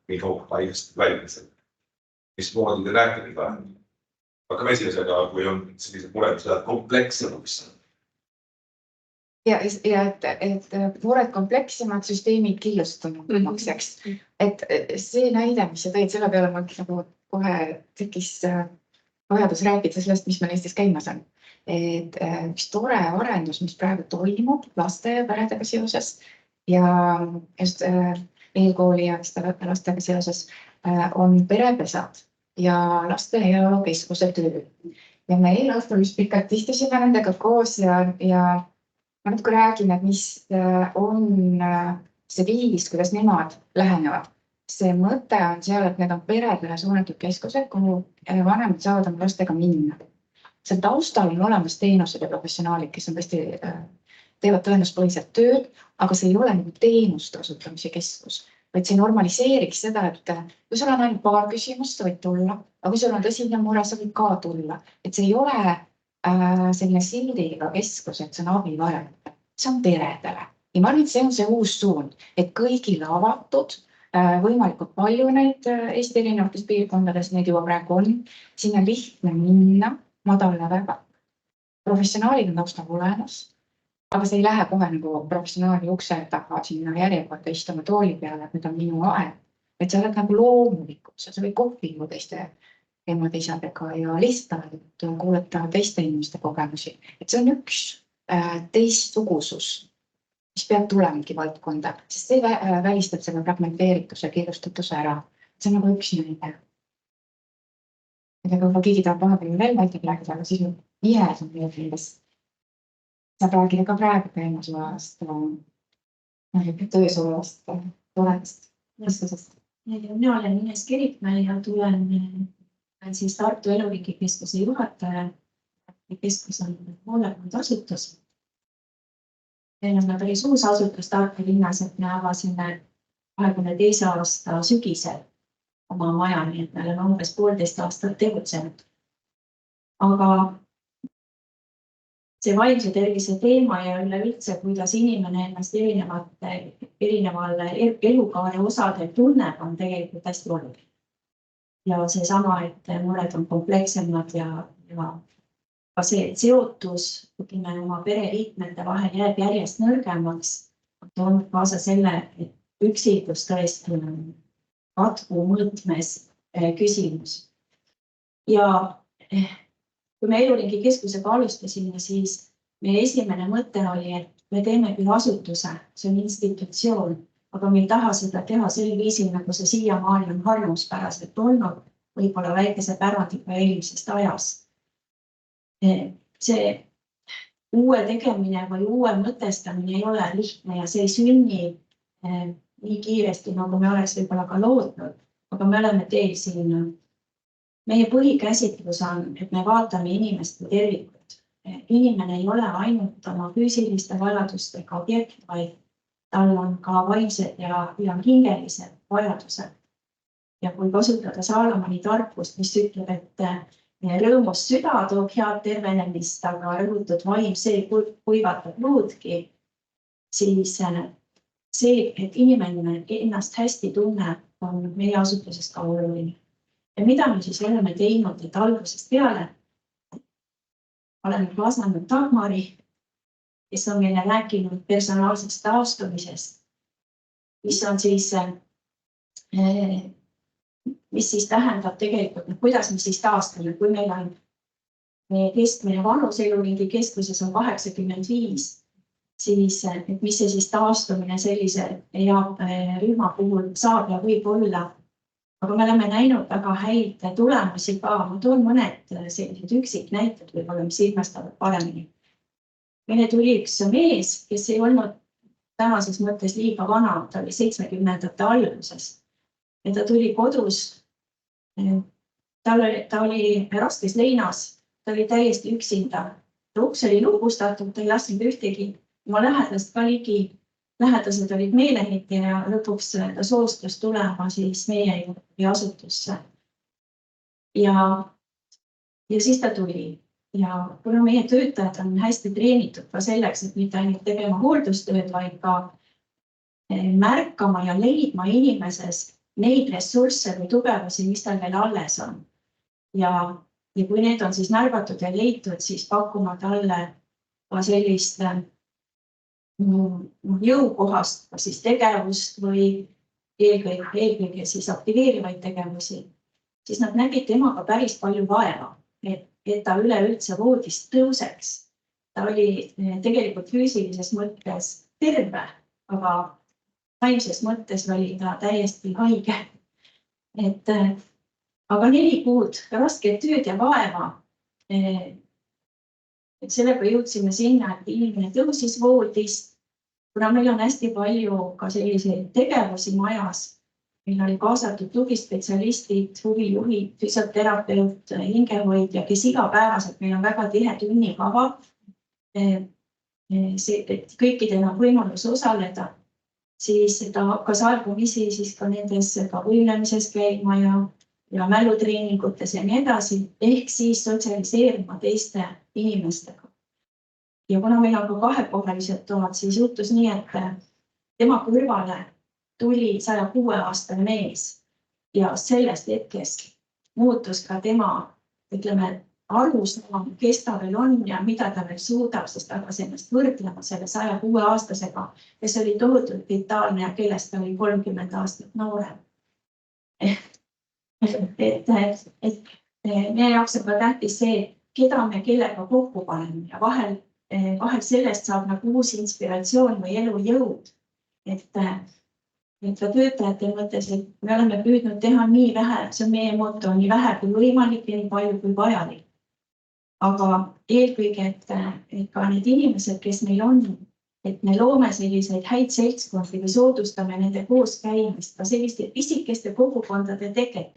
minu haigest välja. Mismoodi te näete mida? Hakkame esimesega, kui on sellised mured, mis läheb komplekssemaks. Ja et mured komplekssemad, süsteemid killustumaks, eks. Et see näide, mis sa tõid, selle peale ma nagu kohe tekkis vajadus rääkida sellest, mis meil Eestis käimas on. Et üks tore arendus, mis praegu toimub laste ja peredega seoses ja just eelkooli ja lastega seoses on perepesad ja laste heaolu keskuse töö. ja me eile õhtul just pikalt istusime nendega koos ja ma natuke räägin, et mis on see viis, kuidas nemad lähenevad. See mõte on seal, et need on peredele suunatud keskused, kuhu vanemad saavad oma lastega minna. Seal taustal on olemas teenused ja professionaalid, kes on tõesti teevad tõenduspõhiselt tööd, aga see ei ole nagu teenuste osutamise keskus, vaid see normaliseeriks seda, et kui sul on ainult paar küsimust, sa võid tulla, aga kui sul on tõsine mure, sa võid ka tulla. Et see ei ole selline sildiga keskus, et see on abivajajatele, see on peredele. Ja ma arvan, et see on see uus suund, et kõigile avatud, võimalikult palju neid Eesti erinevates piirkondades, neid juba praegu on, sinna lihtne minna, madal lävega. Professionaalid on taustal olemas. Aga see ei lähe kohe nagu professionaali ukse taha sinna järjekorda istuma tooli peale, et nüüd on minu aeg. Et sa oled nagu loomulikult, sa võid kohvida teiste emade isadega ja lihtsalt kuulata teiste inimeste kogemusi. Et see on üks teistsugusus, mis peab tulemagi valdkonda, sest see välistab selle fragmenteerituse, kirjustatuse ära. See on nagu üks näide. Ja kui keegi tahab vahepeal veel näitab rääkida, aga siis on viies on meil nendest. Saab räägida ka praegu käimasolevast töösolevast toredast mõistusest. Mina olen Ines Kerikmäe ja tulen siis Tartu Eluriigi Keskuse juhataja. Keskus on hoolekande asutus. Meil on päris uus asutus Tartu linnas, et me avasime 22. aasta sügisel oma maja, nii et me oleme umbes 1,5 aastat tegutsenud. Aga see vaimse tervise teema ja üleüldse, kuidas inimene ennast erineval elukaare osadel tunneb, on tegelikult hästi oluline. Ja see sama, et mured on komplekssemad ja ka see seotus oma pereliikmete vahel jääb järjest nõrgemaks, on kaasa selle, et üksidus tõesti on katku mõõtmes küsimus. Ja kui me Eluriigi Keskusega alustasime, siis meie esimene mõte oli, et me teeme küll asutuse, see on institutsioon, aga me ei taha seda teha sel viisil, nagu see siiamaani on harjumuspäraselt olnud, võib-olla väikese pärandiga eelmisest ajast. See uue tegemine või uue mõtestamine ei ole lihtne ja see ei sünni nii kiiresti, nagu me oleks võib-olla ka loodnud, aga me oleme teel sinna. Meie põhikäsitlus on, et me vaatame inimest kui tervikut. Inimene ei ole ainult oma füüsiliste vajadustega objekt, vaid tal on ka vaimsed ja hingelised vajadused. Ja kui kasutada Saalomoni tarkust, mis ütleb, et rõõmus süda toob head tervenemist, aga rõhutud vaim see kuivatab luudki, siis see, et inimene ennast hästi tunneb, on meie asutusest ka oluline. Ja mida me siis oleme teinud, et algusest peale oleme kaasanud Dagmari, kes on meile rääkinud personaalsest taastumisest, mis on siis, mis siis tähendab tegelikult, kuidas me siis taastame, kui meil on keskmine vanus Eluriigi Keskuses on 85, siis mis see siis taastumine sellise rühma puhul saab ja võib olla. Aga me oleme näinud väga häid tulemusi ka. Ma toon mõned sellised üksiknäited, võib-olla mis ilmestavad paremini. Meile tuli üks mees, kes ei olnud tänases mõttes liiga vana, ta oli 70ndate alguses. Ja ta tuli kodus, ta oli raskes leinas, ta oli täiesti üksinda. Uks oli lukustatud, ta ei lasknud ühtegi oma lähedast ka ligi. Lähedased olid meelehiti ja lõpuks ta soostus tulema siis meie juurde asutusse. Ja siis ta tuli. Ja kuna meie töötajad on hästi treenitud ka selleks, et mitte ainult tegema hooldustööd, vaid ka märkama ja leidma inimeses neid ressursse või tugevusi, mis tal veel alles on. Ja kui need on siis märgatud ja leitud, siis pakkuma talle ka sellist jõukohast siis tegevust või eelkõige siis aktiveerivaid tegevusi, siis nad nägid temaga päris palju vaeva, et ta üleüldse voodist tõuseks. Ta oli tegelikult füüsilises mõttes terve, aga vaimses mõttes oli ta täiesti haige. Aga 4 kuud rasket tööd ja vaeva et sellega jõudsime sinna, et inimene tõusis voodist, kuna meil on hästi palju ka selliseid tegevusi majas. Meil oli kaasatud tugispetsialistid, huvijuhid, füsioterapeut, hingehoidja, kes igapäevaselt, meil on väga tihe tunnikava. Et kõikidel on võimalus osaleda, siis ta hakkas algumisi siis ka nendes ka võimlemises käima ja mälutreeningutes ja nii edasi, ehk siis sotsialiseerima teiste inimestega. Ja kuna meil on ka kahekohalised toad, siis juhtus nii, et tema kõrvale tuli 106-aastane mees ja sellest hetkest muutus ka tema, ütleme, arusaam, kes ta veel on ja mida ta veel suudab, sest ta hakkas ennast võrdlema selle 106-aastasega, kes oli tohutult vitaalne ja kellest ta oli 30 aastat noorem. Et meie jaoks on ka tähtis see, keda me kellega kokku paneme ja vahel sellest saab nagu uus inspiratsioon või elujõud. Et ka töötajate mõttes, et me oleme püüdnud teha nii vähe, see on meie moto, nii vähe kui võimalik ja nii palju kui vajalik. Aga eelkõige, et ka need inimesed, kes meil on, et me loome selliseid häid seltskondi või soodustame nende koos käimist, ka selliste pisikeste kogukondade teket.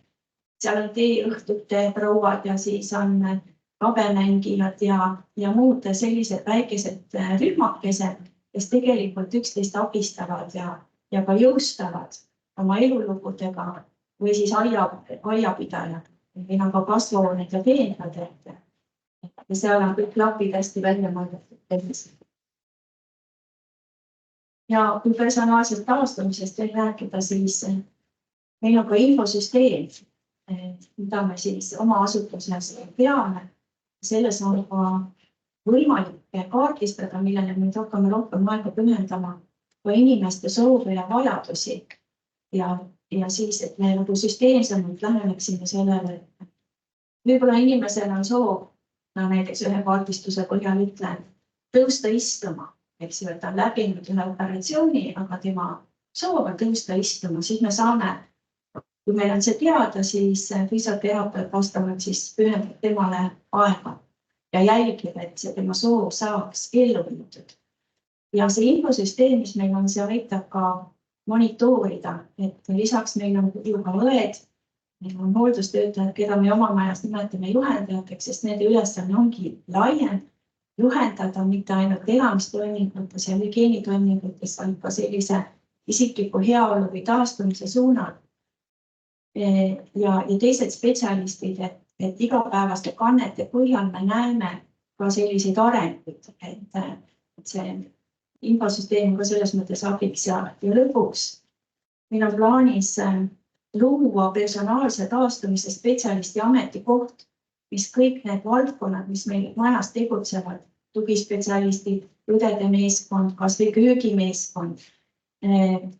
Seal on teeõhtute prouad ja siis on kabemängijad ja muud sellised väikesed rühmakesed, kes tegelikult üksteist abistavad ja ka jõustavad oma elulugudega või siis aiapidajad. Meil on ka kasvuhooned ja teenrad, ja seal on kõik klapid hästi välja mõeldud. Ja kui personaalsest taastumisest veel rääkida, siis meil on ka infosüsteem, mida me siis oma asutuses peame. Selles on ka võimalik kaardistada, millele me hakkame rohkem aega pühendama, ka inimeste soove ja vajadusi. Ja siis, et me nagu süsteemsemalt läheneksime sellele, et võib-olla inimesel on soov, näiteks ühe kaardistuse põhjal ütlen, tõusta istuma, eks ju, et ta on läbinud ühe operatsiooni, aga tema soov on tõusta istuma, siis me saame, kui meil on see teada, siis füsioterapeut vastavalt siis pühendab temale aega ja jälgib, et see tema soov saaks ellu viidud. Ja see infosüsteem, mis meil on, see aitab ka monitoorida, et lisaks meil on ju ka õed, meil on hooldustöötajad, keda me oma majas nimetame juhendajateks, sest nende ülesanne ongi laiem juhendada mitte ainult elamistoimingutes ja hügieenitoimingutes, vaid ka sellise isikliku heaolu või taastumise suunal. Ja teised spetsialistid, et igapäevaste kannete põhjal me näeme ka selliseid arenguid, et see infosüsteem ka selles mõttes abiks ja lõpuks. Meil on plaanis luua personaalse taastumise spetsialisti ametikoht, mis kõik need valdkonnad, mis meil majas tegutsevad, tugispetsialistid, õdede meeskond, kas või köögimeeskond,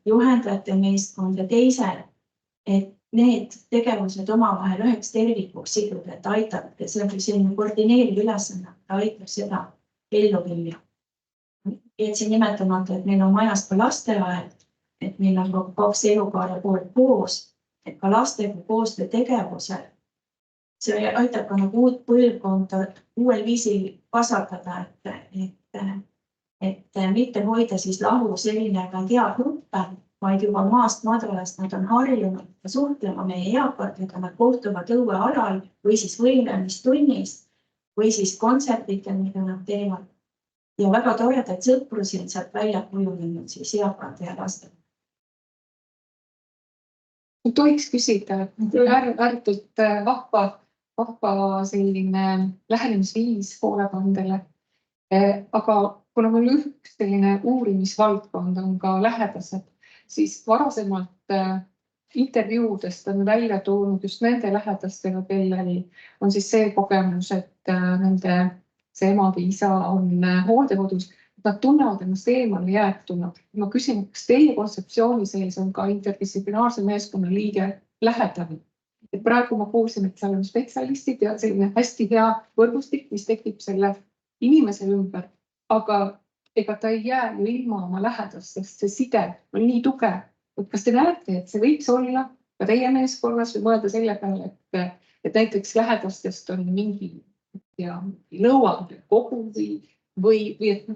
juhendajate meeskond ja teised, et need tegevused omavahel üheks tervikuks siduda, et aitab, et see on selline koordineeriv ülesanne, ta aitab seda ellu viia. Jätsin nimetamata, et meil on majas ka lasteaed, et meil on 2 elukaare poolt koos, et ka lastega koostöö tegevusel. See aitab ka nagu uut põlvkonda uuel viisil kasvatada, et mitte hoida siis lahu selline teadgruppe, vaid juba maast madalast nad on harjunud suhtlema meie eakatega, nad kohtuvad õuealal või siis võimlemistunnis või siis kontsertidel, mida nad teevad. Ja väga toredaid sõprusi on sealt välja kujunenud siis eakate ja lastega. Tohiks küsida, ääretult vahva selline lähenemisviis hoolekandele. Aga kuna mul üks selline uurimisvaldkond on ka lähedased, siis varasemalt intervjuudest on välja toonud just nende lähedastega, kellel on siis see kogemus, et nende see ema või isa on hooldekodus, nad tunnevad ennast eemale jäetuna. Ma küsin, kas teie kontseptsiooni sees on ka interdistsiplinaarse meeskonna liige lähedal? Et praegu ma kuulsin, et seal on spetsialistid ja selline hästi hea võrgustik, mis tekib selle inimese ümber, aga ega ta ei jää ju ilma oma lähedast, sest see side on nii tugev. Kas te näete, et see võiks olla ka teie meeskonnas või mõelda selle peale, et näiteks lähedastest on mingi ja nõuandev kogu või et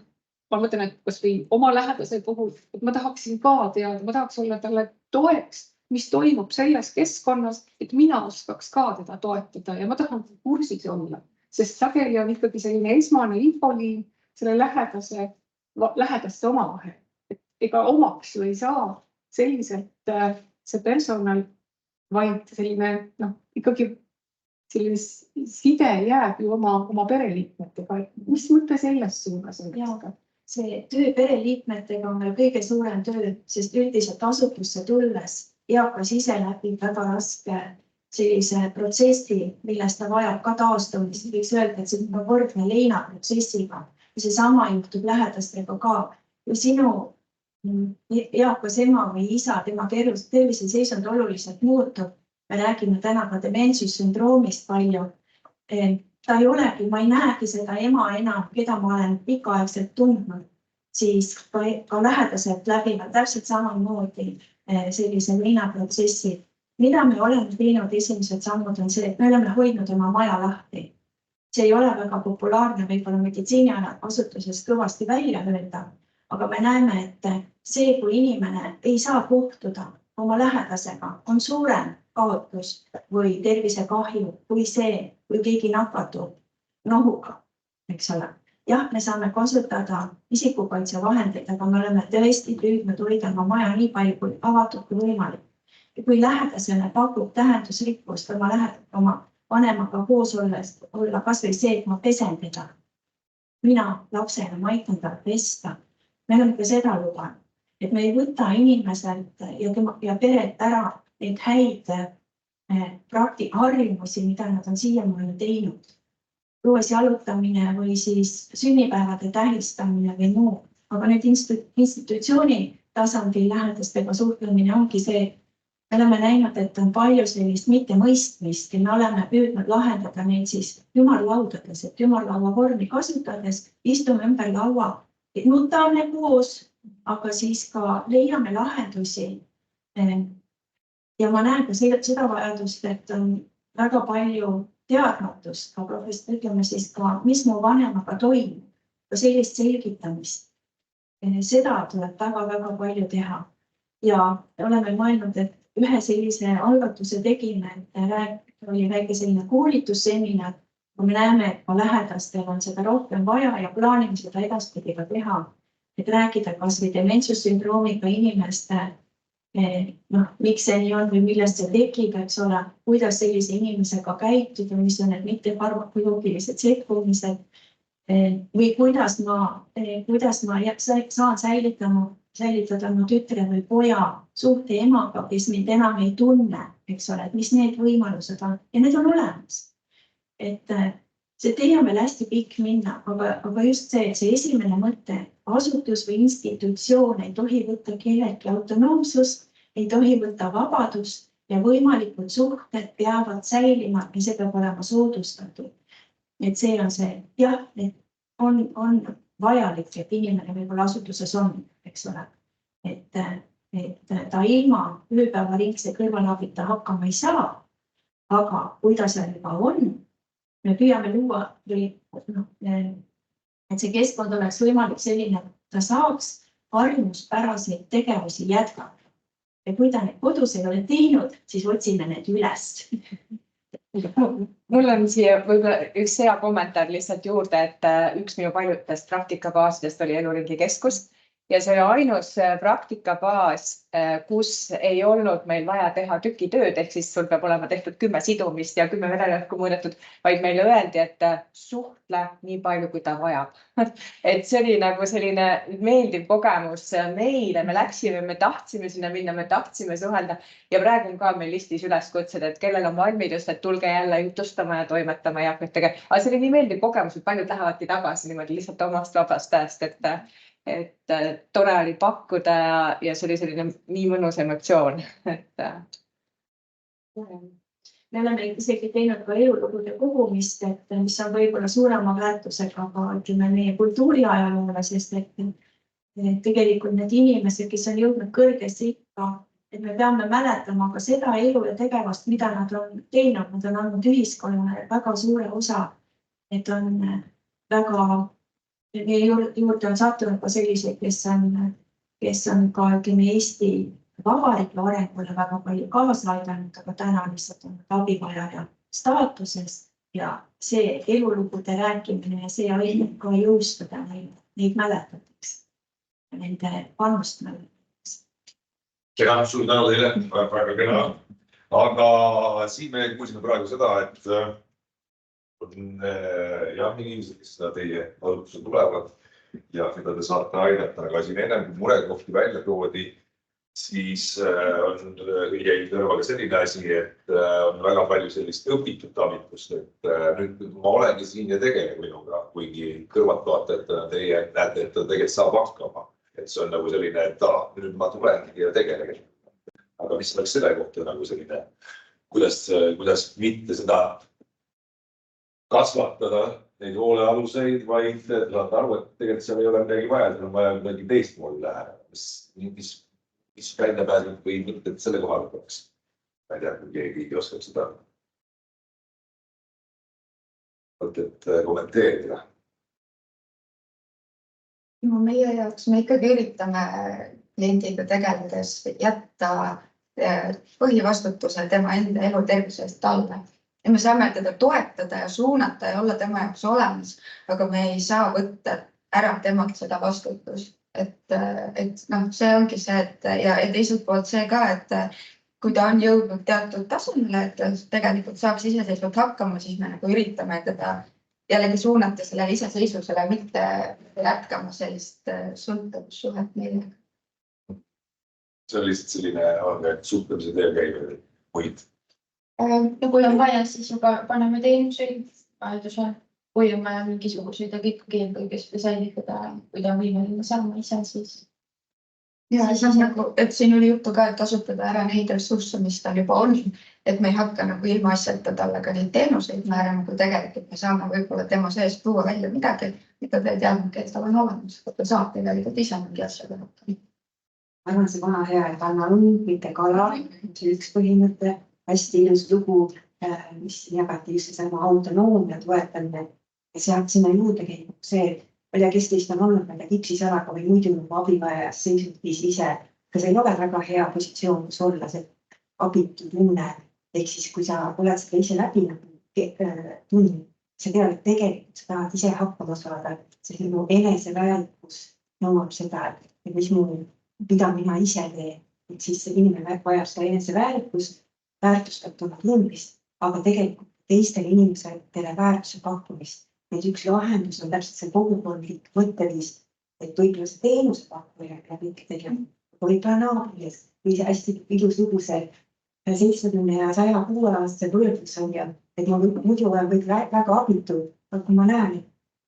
ma mõtlen, et kas või oma lähedase puhul, et ma tahaksin ka teada, ma tahaks olla talle toeks, mis toimub selles keskkonnas, et mina oskaks ka teda toetada ja ma tahan kursis olla, sest sageli on ikkagi selline esmane infoliin selle lähedaste omavahel. Et ega omaks ju ei saa selliselt see personal, vaid selline, ikkagi selline side jääb ju oma pereliikmetega. Mis mõte selles suunas on? See töö pereliikmetega on veel kõige suurem töö, sest üldiselt asutusse tulles eakas ise läbi väga raske sellise protsessi, millest ta vajab ka taastumist. Võiks öelda, et see on võrdne leinaprotsessiga. Ja seesama juhtub lähedastega ka. Kui sinu eakas ema või isa, tema terviseseisund oluliselt muutub, me räägime täna ka dementsussündroomist palju. Ta ei olegi, ma ei näegi seda ema enam, keda ma olen pikaaegselt tundnud, siis ka lähedaselt läbivad täpselt samamoodi sellise leinaprotsessi. Mida me oleme teinud, esimesed sammud on see, et me oleme hoidnud oma maja lahti. See ei ole väga populaarne võib-olla meditsiiniasutuses kõvasti välja öelda, aga me näeme, et see, kui inimene ei saa kohtuda oma lähedasega, on suurem kaotus või tervisekahju kui see, kui keegi nakatub nohuga, eks ole. Jah, me saame kasutada isikukaitsevahendeid, aga me oleme tõesti püüdnud hoida oma maja nii palju kui avatud kui võimalik. Ja kui lähedasele pakub tähendusrikkust oma vanemaga koos olla kas või see, et ma pesen teda. Mina lapsena, ma aitan tal pesta. Me oleme ka seda lubanud, et me ei võta inimeselt ja peret ära neid häid harjumusi, mida nad on siiamaani teinud. Õues jalutamine või siis sünnipäevade tähistamine või muu. Aga nüüd institutsiooni tasandil lähedastega suhtlemine ongi see, me oleme näinud, et on palju sellist mittemõistmist ja me oleme püüdnud lahendada neid siis ümarlaudades, et ümarlaua vormi kasutades istume ümber laua, nutame koos, aga siis ka leiame lahendusi. Ja ma näen ka seda vajadust, et on väga palju teadmatust, aga ütleme siis ka, mis mu vanemaga toimub, ka sellist selgitamist. Seda tuleb väga-väga palju teha. Ja oleme mõelnud, et ühe sellise algatuse tegime, oli väike selline koolitusseminar, kui me näeme, et ka lähedastel on seda rohkem vaja ja plaanime seda edaspidi ka teha, et rääkida kas või dementsussündroomiga inimeste miks see nii on või millest see tekib, eks ole, kuidas sellise inimesega käituda, mis on need mittefarmakoloogilised sekkumised või kuidas ma saan säilitada mu tütre või poja suhte emaga, kes mind enam ei tunne, eks ole, et mis need võimalused on ja need on olemas. Et see tee on veel hästi pikk minna, aga just see esimene mõte, asutus või institutsioon ei tohi võtta kellelgi autonoomsust, ei tohi võtta vabadust ja võimalikud suhted peavad säilima ja see peab olema soodustatud. Et see on see, jah, et on vajalik, et inimene võib-olla asutuses on, eks ole, et ta ilma ööpäevaringse kõrvalabita hakkama ei saa, aga kui ta seal juba on, me püüame luua, et see keskkond oleks võimalik selline, et ta saaks harjumuspäraseid tegevusi jätkata. Ja kui ta need kodus ei ole teinud, siis otsime need üles. Mul on siia võib-olla üks hea kommentaar lihtsalt juurde, et üks minu paljutest praktikabaasidest oli Eluringi keskus ja see oli ainus praktikabaas, kus ei olnud meil vaja teha tükitööd, ehk siis sul peab olema tehtud 10 sidumist ja 10 vererõhku mõõdetud, vaid meile öeldi, et suhtle nii palju, kui ta vajab. Et see oli nagu selline meeldiv kogemus meile, me läksime, me tahtsime sinna minna, me tahtsime suhelda ja praegu on ka meil listis üleskutsed, et kellel on valmidust, et tulge jälle jutustama ja toimetama eakatega. Aga see oli nii meeldiv kogemus, et paljud lähevadki tagasi niimoodi lihtsalt omast vabast ajast, et tore oli pakkuda ja see oli selline nii mõnus emotsioon. Me oleme isegi teinud ka elulugude kogumist, mis on võib-olla suurema väärtusega ka ütleme meie kultuuriajaloole, sest et tegelikult need inimesed, kes on jõudnud kõrgesse ikka, et me peame mäletama ka seda elu ja tegevust, mida nad on teinud, nad on andnud ühiskonnale väga suure osa. et on väga, juurde on sattunud ka selliseid, kes on ka ütleme Eesti Vabariigi arengule väga palju kaasa aidanud, aga täna lihtsalt on abivajaja staatuses ja see elulugude rääkimine ja see aitab ka jõustada neid mäletatakse, nende panust mäletatakse. Ja, suur tänu teile, väga kena. Aga siin me kuulsime praegu seda, et jah, inimesed, kes seda teie asutusse tulevad ja keda te saate aidata, aga siin ennem kui murekohti välja toodi, siis jäi kõrvaga selline asi, et on väga palju sellist õpitud abitust, et nüüd ma olengi siin ja tegele minuga, kuigi kõrvaltvaatajatena teie näete, et ta tegelikult saab hakkama. Et see on nagu selline, et nüüd ma tulengi ja tegele. Aga mis oleks selle kohta nagu selline, kuidas mitte seda kasvatada, neid hoolealuseid, vaid saate aru, et tegelikult seal ei ole midagi vaja, seal on vaja midagi teistmoodi läheneda. Mis väljapääsud või mõtted selle kohal peaks? Ma ei tea, kui keegi oskab seda mõtet kommenteerida. No meie jaoks me ikkagi üritame kliendiga tegeledes jätta põhivastutuse tema enda elu tervise eest talle. Ja me saame teda toetada ja suunata ja olla tema jaoks olemas, aga me ei saa võtta ära temalt seda vastutust. Et see ongi see, ja teiselt poolt see ka, et kui ta on jõudnud teatud tasemele, et tegelikult saaks iseseisvalt hakkama, siis me nagu üritame teda jällegi suunata sellele iseseisvusele, mitte jätkama sellist sõltuvussuhet meile. See on lihtsalt selline suhtlemise teel käiv hoid. Ja kui on vaja, siis juba paneme teenuseid vajadusel. Kui on vaja mingisuguseid ja ikkagi kõigest säilitada, kui ta on võimeline saama ise, siis. Ja et siin oli juttu ka, et kasutada ära neid ressursse, mis tal juba on, et me ei hakka nagu ilma asjata talle ka neid teenuseid määrama, kui tegelikult me saame võib-olla tema sees tuua välja midagi, mida ta ei teadnud, et tal on olemas, et ta saab tegelikult ise mingi asjade hakkama. Ma arvan, see vana hea, et anna lund, mitte kala, see üks põhimõte, hästi ilus lugu, mis jagati just sama autonoomia toetamine ja sealt sinna juurde käib see, et kes teist on olnud nende kipsisalaga või muidu abivajas seisnud ise, aga see ei ole väga hea positsioon, kus olla see abitu tunne. Ehk siis, kui sa oled seda ise läbi tundnud, sa tead, et tegelikult sa tahad ise hakkama saada, see eneseväärikus nõuab seda, et mida mina ise teen. Et siis see inimene vajab seda eneseväärikust, väärtustatud tundmist, aga tegelikult teistele inimesele väärtuse pakkumist. Nüüd üks lahendus on täpselt see kogukondlik mõtteviis, et võib-olla see teenuse pakkuja ja kõik tegema, võib-olla naabris või see hästi ilus lugu see 70 ja 106-aastase võrdlus on ja, et ma muidu olen väga abitu, aga kui ma näen,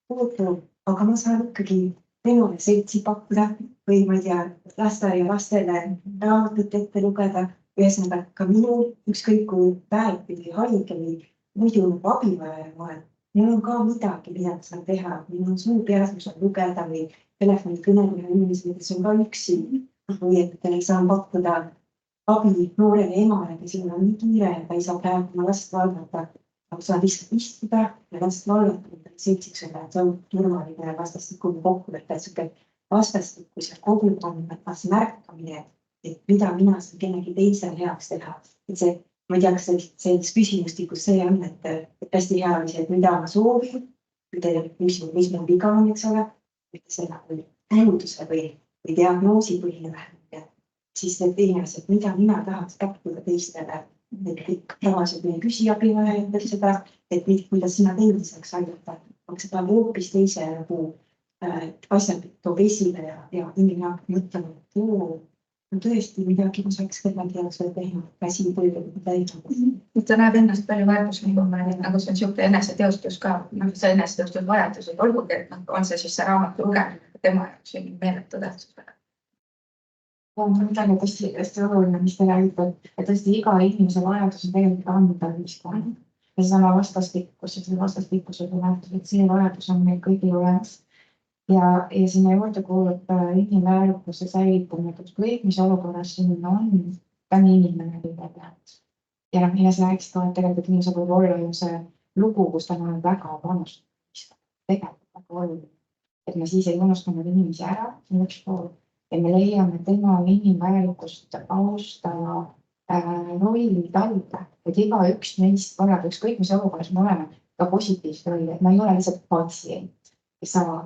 aga ma saan ikkagi temale seltsi pakkuda või ma ei tea, lasteaia lastele raamatut ette lugeda, ühesõnaga ka minu ükskõik kui päev või haige või muidu abivajaja olen. Mul on ka midagi, mida saan teha, mul on suu peas, mis on lugeda või telefoni kõneleda inimesed, kes on ka üksi või et saan pakkuda abi noorele emale, kes on nii kiire, et ta ei saa praegu oma last valvata, aga saan lihtsalt istuda ja last valvata seltsiks olla, et see on turvaline vastastikune kokkulepe, et vastastikus ja kogukonnast märkamine, et mida mina saan kellegi teisele heaks teha. Et see, ma ei tea, kas selles küsimustikus see on, et hästi hea oli see, et mida ma soovin, mis mul viga on, eks ole, see nõuduse või diagnoosipõhine lähenemine, siis need inimesed, mida mina tahaks pakkuda teistele, et kõik tavaliselt meie küsiabivajajatel seda, et kuidas sina teile saaks aidata, aga seda hoopis teise asjad toob esile ja inimene hakkab mõtlema, et tõesti midagi, ma saaks kellelgi jaoks veel teha, käsi põlvega täidab. Ta näeb ennast palju väärtuslikuma, nagu see on siuke eneseteostus ka, see eneseteostus vajadus, et olgugi, et on see siis see raamat lugemine, tema jaoks on meeletu tähtsusega. On midagi hästi oluline, mis te räägite, et tõesti iga inimese vajadus on tegelikult anda ühiskonna. Ja sama vastastikused väärtus, et see vajadus on meil kõigil olemas. Ja sinna juurde kuulub inimväärikuse säilitamine, et kõik, mis olukorras sinna on, ta on inimene kõigepealt. Ja sa rääkisid ka, et tegelikult inimesel võib olla ju see lugu, kus ta on väga panust. tegelikult väga oluline. Et me siis ei unustanud inimesi ära, see on üks pool. Ja me leiame tema inimväärikust austava rolli talde, et iga üks neist korraga, ükskõik mis olukorras me oleme, ka positiivset rolli, et ma ei ole lihtsalt patsient, kes saab,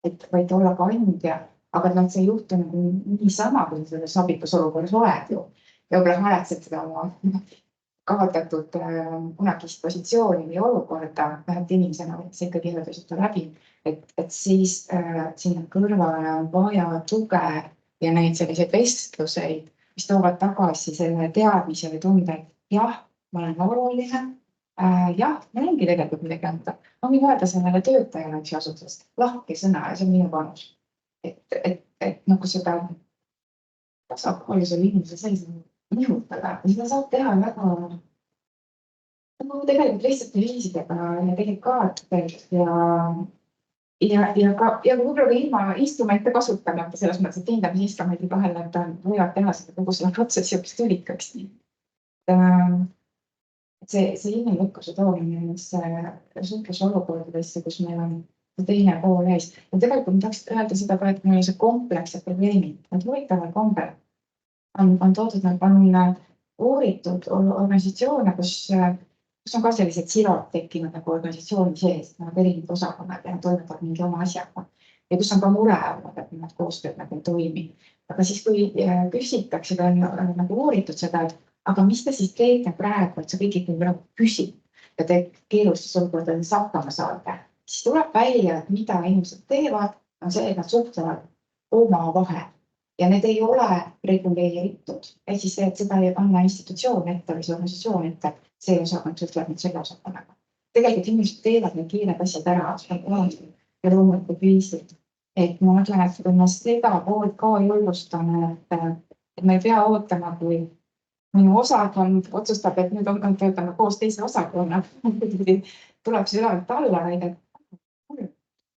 et vaid olla ka andja, aga see ei juhtu niisama, kui sa selles abikas olukorras oled ju. Ja võib-olla mäletsed seda oma kaotatud kunagist positsiooni või olukorda, vähemalt inimesena võiks ikkagi öelda läbi, et siis sinna kõrvale on vaja tuge ja neid selliseid vestluseid, mis toovad tagasi selle teadmise või tunde, et jah, ma olen oluline, jah, ma ongi tegelikult midagi anda. Ma võin öelda sellele töötajale üks asutusest lahke sõna ja see on minu panus. Et nagu seda tasakaalu selle inimese sees nihutada, seda saab teha väga tegelikult lihtsalt viisidega ja delikaatselt ja võib-olla ka ilma instrumente kasutamata, selles mõttes, et hindamisinstrumendid vahel nad võivad teha seda kogu selle protsessi hoopis tülikaks. See inimlikkuse toomine suhtlusolukordadesse, kus meil on teine pool ees. Ja tegelikult ma tahaks öelda seda ka, et meil on see kompleksse probleemid, need huvitavad kombed on toodud, on uuritud organisatsioone, kus on ka sellised silod tekkinud nagu organisatsiooni sees, nagu erinevad osakonnad ja toimetavad mingi oma asjaga. Ja kus on ka mure olnud, et nad koostööd nagu ei toimi. Aga siis, kui küsitakse, on nagu uuritud seda, et aga mis te siis teete praegu, et see kõik ikkagi püsib ja te keelustes olukordades hakkama saate, siis tuleb välja, et mida inimesed teevad, on see, et nad suhtlevad oma vahel. Ja need ei ole reguleeritud, et siis see, et seda ei anna institutsioon ette või see organisatsioon ette, see osakond suhtleb nüüd selle osakonnaga. Tegelikult inimesed teevad need kiired asjad ära, ja loomulikult viisid. Et ma mõtlen, et kui ma seda poolt ka julgustan, et me ei pea ootama, kui minu osakond otsustab, et nüüd on töötama koos teise osakonna, tuleb see ülevalt alla, vaid et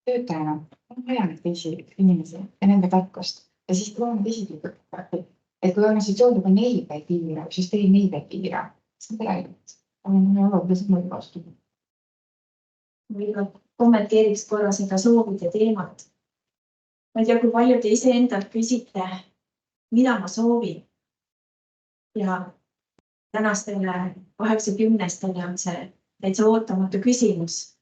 töötajana on vaja neid teisi inimesi ja nende tarkust. Ja siis tuleb isiklikult, et kui organisatsioon juba neid ei piira, süsteem neid ei piira, siis tegelikult on oluliselt mõju vastu. Või kommenteeriks korra seda soovide teemat. Ma ei tea, kui palju te iseendalt küsite, mida ma soovin. Ja tänastele 80-stele on see täitsa ootamatu küsimus.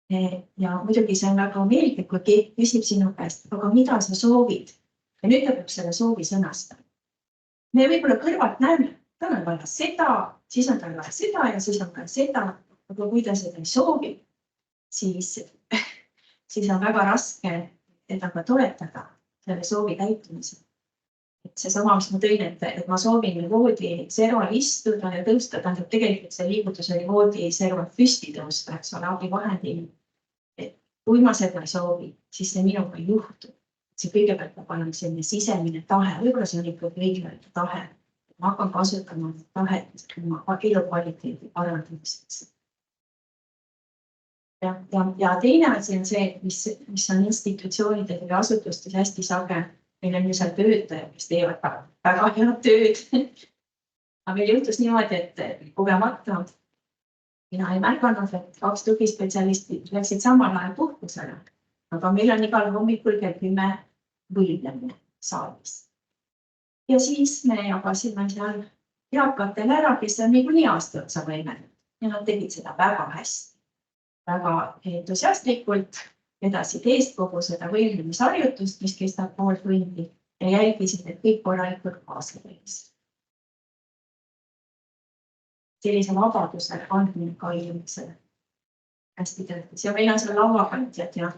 Ja muidugi see on väga meeldiv, kui keegi küsib sinu käest, aga mida sa soovid? Ja nüüd ta peab selle soovi sõnastama. Me võib-olla kõrvalt näeme, tal on vaja seda, siis on tal vaja seda ja siis on vaja seda, aga kui ta seda ei soovi, siis on väga raske teda ka toetada selle soovi täitumisel. Et see sama, mis ma tõin, et ma soovin voodi serval istuda ja tõusta, tähendab tegelikult see liigutus oli voodi serval püsti tõusta, eks ole, abivahendi. Kui ma seda ei soovi, siis see minuga ei juhtu. See kõigepealt peab olema selline sisemine tahe, võib-olla see on ikka kõigepealt tahe. Ma hakkan kasutama tahet oma elukvaliteedi parandamiseks. Ja teine asi on see, mis on institutsioonidel või asutustes hästi sage. Meil on ju seal töötajad, kes teevad väga head tööd. Aga meil juhtus niimoodi, et kogemata mina ei märganud, et 2 tugispetsialisti läksid samal ajal puhkusele. Aga meil on igal hommikul kell 10 võidlemine saalis. Ja siis me jagasime seal eakatele ära, kes on niikuinii aasta otsa võimenud. Ja nad tegid seda väga hästi. Väga entusiastlikult vedasid eest kogu seda võimlemisharjutust, mis kestab pool tundi ja jälgisid, et kõik korralikult kaasa võiks. Sellise vabaduse andmine ka inimesele hästi tähtis. Ja meil on seal lauakandjad ja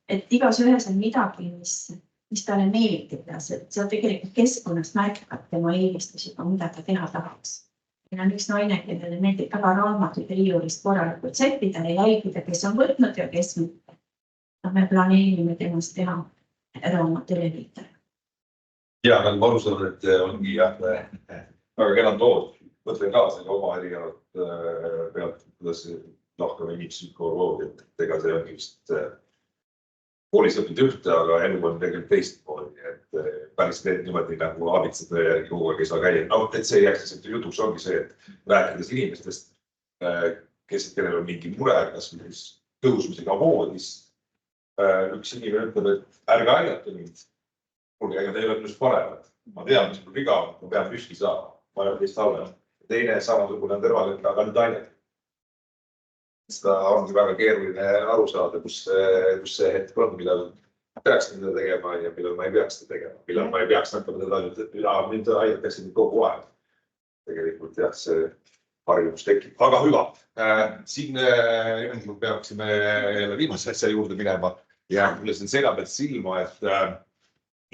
et igas ühes on midagi, mis talle meeldib ja see on tegelikult keskkonnast märkab tema eelistusi, mida ta teha tahaks. Meil on üks naine, kellele meeldib väga raamatuid riiulist korralikult sättida ja jälgida, kes on võtnud ja kes mitte. Me planeerime temast teha raamatulevitaja. Ja, ma alustan, et ongi väga kena tood. Mõtlen ka selle oma erinevad pealt, kuidas lahkame inimpsühholoogi, et ega see on just koolis õpid ühte, aga elu on tegelikult teistmoodi, et päris need niimoodi nagu abitseda järgi kogu aeg ei saa käia. No, et see järgselt jutuks ongi see, et rääkides inimestest, kellel on mingi mure, kas tõusmisega voodis. Üks inimene ütleb, et ärge aidata mind. Kuulge, ega teil on just paremat. Ma tean, mis mul viga on, ma pean püsti saama. Ma olen teist halvem. Teine samasugune on kõrval, et aga nüüd aidata. Seda ongi väga keeruline aru saada, kus see hetk on, millal peaks seda tegema ja millal ma ei peaks seda tegema. Millal ma ei peaks hakkama seda ainult, et mind aidatakse kogu aeg. Tegelikult jah, see harjumus tekib. Aga hüva. Siin peaksime jälle viimase asja juurde minema ja mulle siin selja pealt silma, et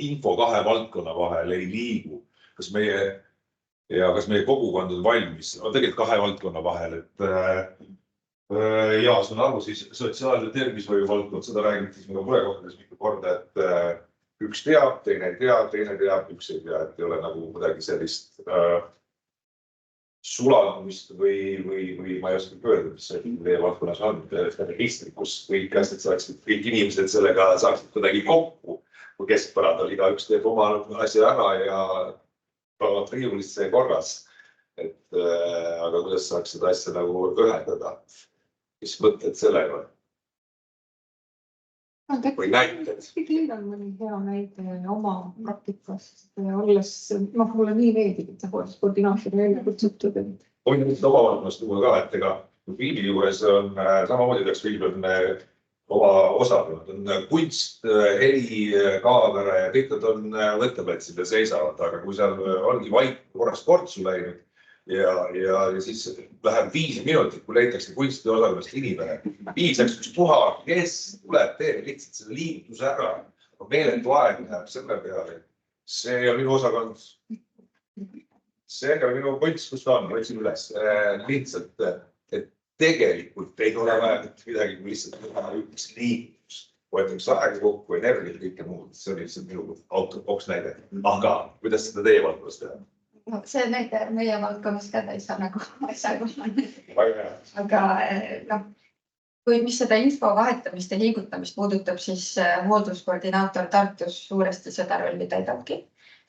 info kahe valdkonna vahel ei liigu. Kas meie kogukond on valmis? No tegelikult kahe valdkonna vahel, et ja see on aru siis sotsiaal- ja tervishoiu valdkond, seda räägiti siis minu murekohtades mitu korda, et üks teab, teine teab, üks ei tea, et ei ole nagu kuidagi sellist sulamist või ma ei oska öelda, mis see teie valdkonnas on, registrid, kus kõik asjad saaksid, kõik inimesed sellega saaksid kuidagi kokku, kui keskpärad oli, igaüks teeb oma asja ära ja panevad riiulisse korras. Aga kuidas saaks seda asja nagu ühendada? Mis mõtted sellega? Või näited? Teil on mõni hea näide oma praktikast, olles, mulle nii meeldib, et koordinaatori välja kutsutud. Võin nüüd oma valdkonnast tuua ka, et ega filmi juures on samamoodi, et film on oma osad, on kunst, heli, kaamera ja kõik nad on võtteplatsil ja seisavad, aga kui seal ongi vaid korras kortsu läinud ja siis läheb 5 minutit, kui leitakse kunsti osalevast inimene. Piisaks üks puha, kes tuleb, teeb lihtsalt selle liigutuse ära. Meeletu aeg läheb selle peale. See on minu osakond. See on minu kunst, kus ta on, võtsin üles. Lihtsalt, et tegelikult ei ole vaja midagi, kui lihtsalt üks liigutus. Võetakse aega kokku, energia ja kõike muud. See on lihtsalt minu autoboks näide. Aga kuidas seda teie valdkonnas teha? No, see näide meie valdkonnas ka täitsa nagu asjakohane. Aga kui mis seda info vahetamist ja liigutamist puudutab, siis hoolduskoordinaator Tartus suuresti seda rolli täidabki.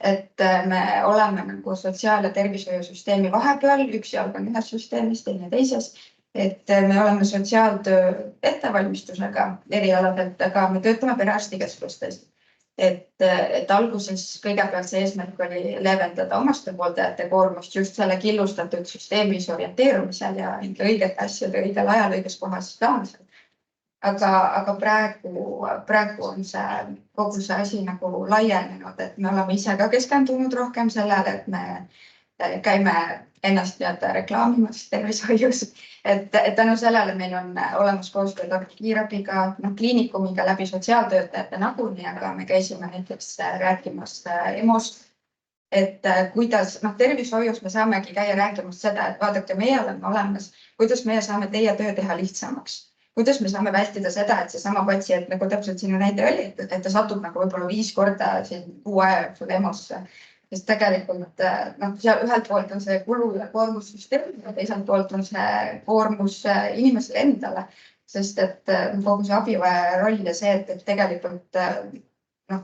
Et me oleme nagu sotsiaal- ja tervishoiusüsteemi vahepeal, üks jalg on ühes süsteemis, teine teises. Et me oleme sotsiaaltöö ettevalmistusega erialadelt, aga me töötame perearstikeskustes. Et alguses kõigepealt see eesmärk oli leevendada omastehooldajate koormust just selle killustatud süsteemis orienteerumisel ja õigete asjade õigel ajal õiges kohas saamisel. Aga praegu on kogu see asi nagu laienenud, et me oleme ise ka keskendunud rohkem sellele, et me käime ennast reklaamimas tervishoius. Et tänu sellele meil on olemas koostöö Tartu Kiirabiga, kliinikumiga läbi sotsiaaltöötajate naguni, aga me käisime näiteks rääkimas EMO-st, et kuidas tervishoius me saamegi käia rääkimas seda, et vaadake, meie oleme olemas, kuidas meie saame teie töö teha lihtsamaks. Kuidas me saame vältida seda, et seesama patsient, nagu täpselt sinu näide oli, et ta satub nagu võib-olla 5 korda kuu aja jooksul EMO-sse. Sest tegelikult seal ühelt poolt on see kulu- ja koormussüsteem ja teiselt poolt on see koormus inimesele endale, sest et kogu see abivaja roll ja see, et tegelikult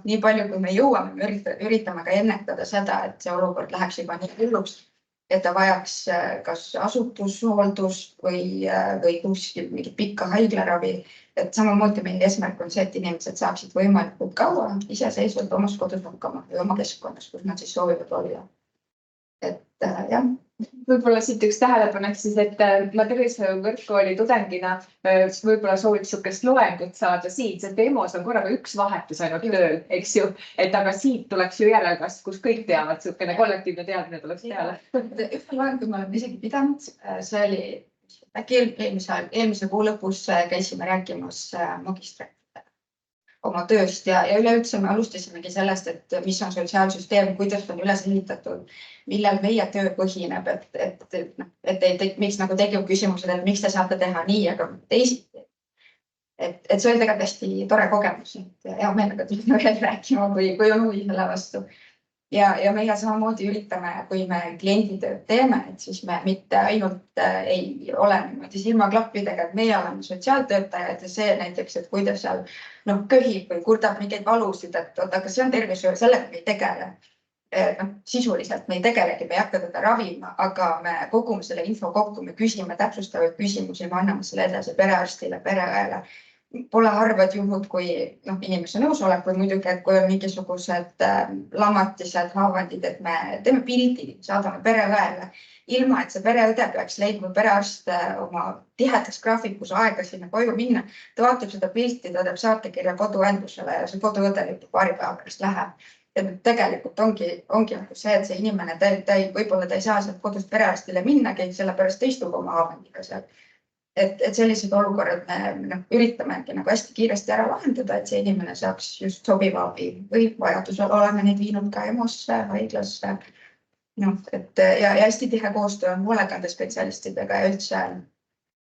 nii palju, kui me jõuame, me üritame ka ennetada seda, et see olukord läheks juba nii hulluks, et ta vajaks kas asutushooldust või kuskil mingit pikka haiglaravi. Et samamoodi meie eesmärk on see, et inimesed saaksid võimalikult kaua iseseisvalt omas kodus hakkama või oma keskkonnas, kus nad siis soovivad olla. Et jah. Võib-olla siit üks tähelepanek siis, et ma tervishoiukõrgkooli tudengina võib-olla sooviks sihukest loengut saada siin, sest EMO-s on korraga üks vahetus ainult tööl, eks ju. Et aga siit tuleks ju järelkast, kus kõik teavad, sihukene kollektiivne teadmine tuleks peale. Ühte loengut me oleme isegi pidanud, see oli äkki eelmise kuu lõpus käisime rääkimas magistratidega oma tööst ja üleüldse me alustasimegi sellest, et mis on sotsiaalsüsteem, kuidas on üles ehitatud, millal meie töö põhineb, et miks nagu tekib küsimused, et miks te saate teha nii, aga teisiti. Et see oli tegelikult hästi tore kogemus, et hea meelega tulime veel rääkima, kui on huvi selle vastu. Ja meie samamoodi üritame, kui me klienditööd teeme, et siis me mitte ainult ei ole niimoodi silmaklappidega, et meie oleme sotsiaaltöötajad ja see näiteks, et kui ta seal köhib või kurdab mingeid valusid, et aga see on tervishoiu, sellega me ei tegele. sisuliselt me ei tegelegi, me ei hakka teda ravima, aga me kogume selle info kokku, me küsime täpsustavaid küsimusi, me anname selle edasi perearstile, pereõele. Pole harvad juhud, kui inimese nõusolek või muidugi, et kui on mingisugused lamatised, haavandid, et me teeme pildi, saadame pereõele, ilma et see pereõde peaks leidma perearst oma tihedaks graafikus aega sinna koju minna. Ta vaatab seda pilti, ta teeb saatekirja koduendusele ja see koduõde juba paari päeva pärast läheb. Ja tegelikult ongi see, et see inimene, võib-olla ta ei saa sealt kodust perearstile minnagi, sellepärast ta istub oma haavandiga seal. Et sellised olukorrad me üritamegi hästi kiiresti ära lahendada, et see inimene saaks just sobiva abi või vajadusel oleme neid viinud ka EMO-sse, haiglasse. Ja hästi tihe koostöö on hoolekandespetsialistidega ja üldse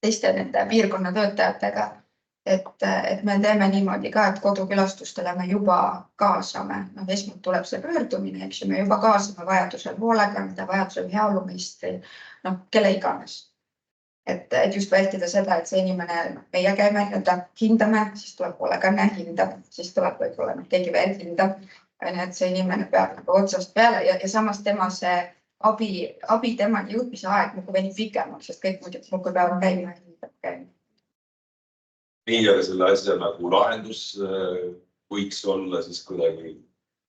teiste nende piirkonna töötajatega. Et me teeme niimoodi ka, et kodukülastustele me juba kaasame. Esmalt tuleb see pöördumine, eks ju, me juba kaasame vajadusel hoolekande, vajadusel heaolumeistri, kelle iganes. Et just vältida seda, et see inimene, meie käime hindame, siis tuleb hoolekanne hindab, siis tuleb võib-olla keegi veel hindab. Et see inimene peab otsast peale ja samas tema see abi tema jõudmise aeg venib pikemaks, sest kõik muidugi peavad käima ja hindab käima. Nii, aga selle asja nagu lahendus võiks olla siis kuidagi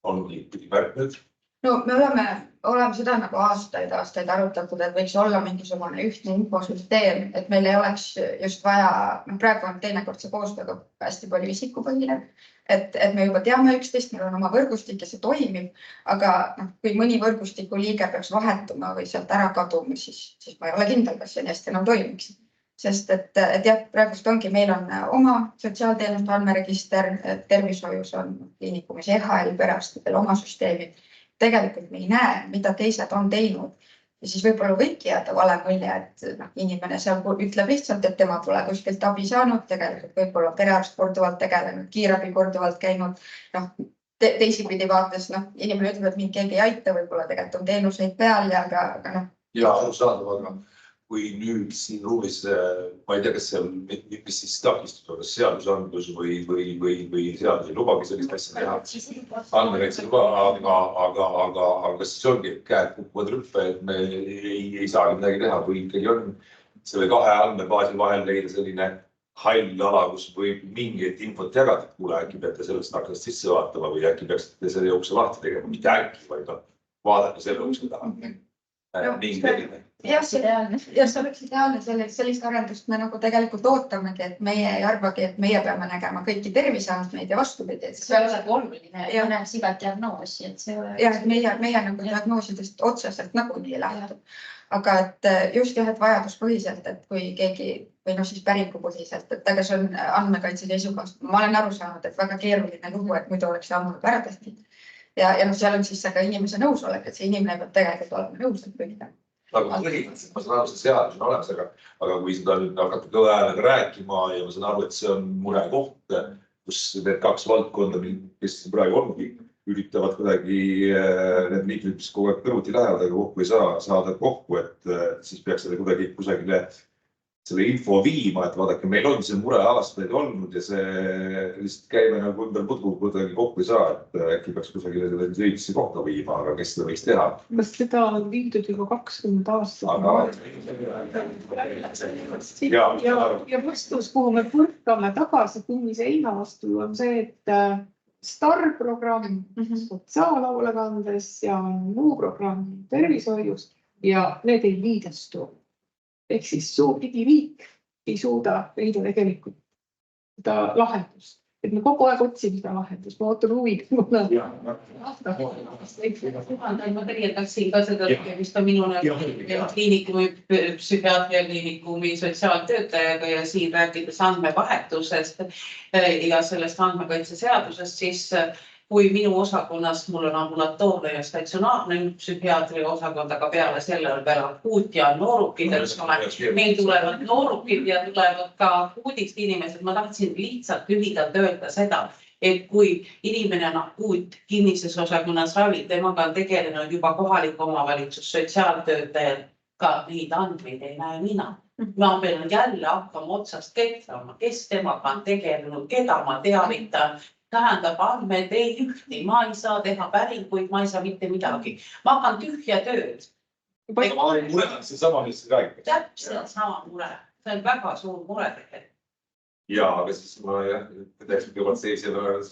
ongi märknud? No me oleme seda nagu aastaid arutatud, et võiks olla mingisugune ühtne infosüsteem, et meil ei oleks just vaja, praegu on teinekord see koostööga hästi palju isikupõhine, et me juba teame üksteist, meil on oma võrgustik ja see toimib, aga kui mõni võrgustiku liige peaks vahetuma või sealt ära kaduma, siis ma ei ole kindel, kas see nii hästi enam toimiks. Sest et jah, praegust ongi, meil on oma sotsiaalteenuste andmeregister, tervishoius on kliinikumis EHL, perearstidel oma süsteemid. Tegelikult me ei näe, mida teised on teinud ja siis võib-olla võibki jääda vale mulje, et inimene seal ütleb lihtsalt, et tema pole kuskilt abi saanud, tegelikult võib-olla perearst korduvalt tegelenud, kiirabi korduvalt käinud, teisipidi vaates, inimene ütleb, et mind keegi ei aita, võib-olla tegelikult on teenuseid peal ja aga Ja arusaadav, aga kui nüüd siin ruumis, ma ei tea, kas seal, mis siis takistud, kas seadusandlus või seadus ei lubagi sellist asja teha. Andmekaitse luba, aga kas siis ongi, et käed kukuvad rüppe, et me ei saagi midagi teha, või ikkagi on selle kahe andmebaasi vahel leida selline hall ala, kus võib mingit infot jagada, kuule, äkki peate sellest aknast sisse vaatama või äkki peaksite selle ukse lahti tegema, mitte äkki, vaid vaadata selle ukse taha. Ja see oleks ideaalne, sellist arendust me nagu tegelikult ootamegi, et meie ei arvagi, et meie peame nägema kõiki terviseandmeid ja vastupidi. See on oluline ja näeks igat diagnoosi. Ja, et meie nagu diagnoosidest otseselt nagunii lähtub. Aga et just jah, et vajaduspõhiselt, et kui keegi või siis päringupõhiselt, et aga see on andmekaitse seisukohast. Ma olen aru saanud, et väga keeruline lugu, et muidu oleks ammu ära tehtud. Ja seal on siis ka inimese nõusolek, et see inimene peab tegelikult olema nõus, et võita. Aga põhimõtteliselt ma saan aru, see seadus on olemas, aga kui seda nüüd hakata kõve häälega rääkima ja ma saan aru, et see on murekoht, kus need kaks valdkonda, kes praegu ongi, üritavad kuidagi need liikmed, mis kogu aeg kõrvuti lähevad, aga kokku ei saada kokku, et siis peaks seda kuidagi kusagile selle info viima, et vaadake, meil on see mure aastaid olnud ja see lihtsalt käime nagu ümber pudru kuidagi kokku ei saa, et äkki peaks kusagile selle õigesse kohta viima, aga kes seda võiks teha? Kas seda on viidud juba 20 aastat? Ja vastus, kuhu me põrkame tagasi kinni seina vastu, on see, et STAR-programm sotsiaalhoolekandes ja muu programm tervishoius ja need ei liidestu. Ehk siis suur digiriik ei suuda leida tegelikult seda lahendust. Et me kogu aeg otsime seda lahendust. Ma ootan huviga. Ma täiendaksin ka seda, mis on minu kliinikumi, psühhiaatria kliinikumi sotsiaaltöötajaga ja siin rääkides andmevahetusest ja sellest andmekaitse seadusest, siis kui minu osakonnas, mul on ambulatoorne ja statsionaarne psühhiaatria osakond, aga peale selle on veel akuut ja noorukid, meil tulevad noorukid ja tulevad ka akuudist inimesed. Ma tahtsin lihtsalt lühidalt öelda seda, et kui inimene on akuut kinnises osakonnas ravil, temaga on tegelenud juba kohalik omavalitsus, sotsiaaltöötajad, ka neid andmeid ei näe mina. Ma pean jälle hakkama otsast ketrama, kes temaga on tegelenud, keda ma teavitan. tähendab andmed ei ühti, ma ei saa teha päringuid, ma ei saa mitte midagi. Ma hakkan tühja tööd. Mure on seesama, mis sa räägid. Täpselt sama mure. See on väga suur mure tegelikult. Ja, aga siis ma täiesti kõigepealt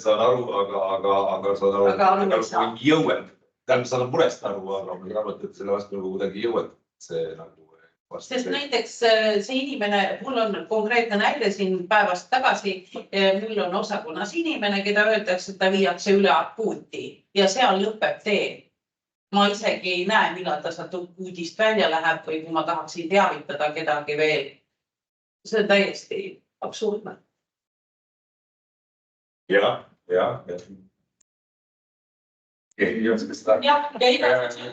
saan aru, aga saan aru, jõued. Tähendab, saan murest aru, aga ma arvan, et selle vastu kuidagi jõued. See nagu sest näiteks see inimene, mul on konkreetne näide siin päevast tagasi, mul on osakonnas inimene, keda öeldakse, et ta viiakse üle akuuti ja seal lõpeb tee. Ma isegi ei näe, millal ta sealt akuudist välja läheb või kui ma tahaksin teavitada kedagi veel. See on täiesti absurdne. Ja. Ei oska seda.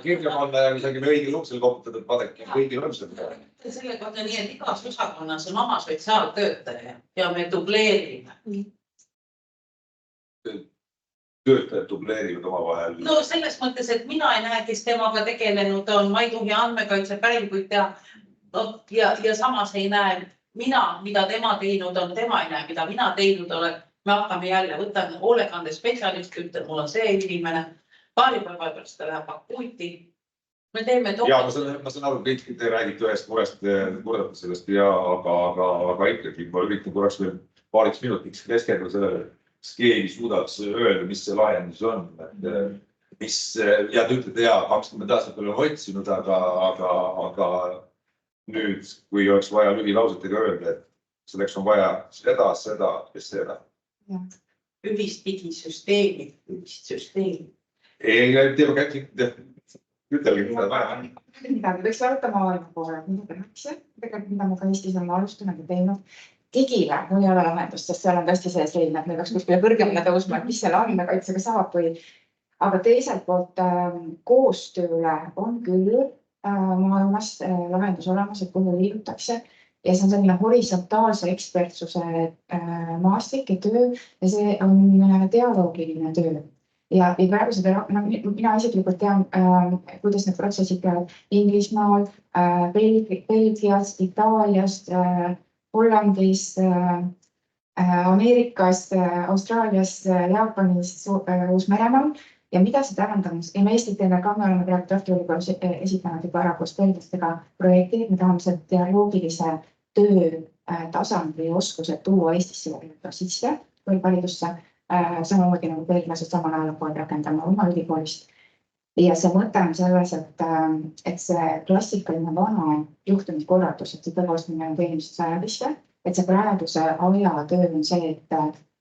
Kirjam on isegi õigel luksel koputatud padek ja kõigil on seda. Selle kohta nii, et igas osakonnas on oma sotsiaaltöötaja ja me dubleerime. Töötajad dubleerivad oma vahel. No selles mõttes, et mina ei näe, kes temaga tegelenud on, ma ei tohi andmekaitse päringuid teha. Ja samas ei näe mina, mida tema teinud on, tema ei näe, mida mina teinud olen. Me hakkame jälle, võtan hoolekande spetsialist, ütlen, mul on see inimene. Paari päeva pärast ta läheb akuuti. Me teeme ja ma saan aru, kõik te räägite ühest murest, murdate sellest, aga ikkagi ma üritan korraks veel paariks minutiks keskenduda sellele, kas keegi suudaks öelda, mis see lahendus on. Ja te ütlete, 20 aastat olen otsinud, aga nüüd, kui oleks vaja lühilausetega öelda, et selleks on vaja seda ja seda. Ühist digisüsteemi. Ei, ütelge, mida vaja. Midagi võiks vaadata maailma poole, mida tehakse, mida ma ka Eestis olen alustanud ja teinud. Digile mul ei ole lahendust, sest seal on tõesti see selline, et me peaks kuskile kõrgemale tõusma, et mis selle andmekaitsega saab või. Aga teiselt poolt koostööle on küll maailmas lahendus olemas, et kuhu liigutakse. Ja see on selline horisontaalse ekspertsuse maastik ja töö ja see on dialoogiline töö. Ja praegu seda, mina isiklikult tean, kuidas need protsessid käivad Inglismaal, Belgias, Itaalias, Hollandis, Ameerikas, Austraalias, Jaapanis, Uus-Meremaal. Ja mida see tähendab? Ja me Eestit teeme ka, me oleme praegu Tartu Ülikoolis esitanud juba ära koos belglastega projekti, me tahame selle dialoogilise töö tasandi ja oskused tuua Eestisse sisse kõrgharidusse. Samamoodi nagu belglased samal ajal pool rakendama oma ülikoolist. Ja see mõte on selles, et see klassikaline vana juhtumiskorraldus, et see tõepoolest me oleme teinud sajandisse, et see praeguse aja töö on see,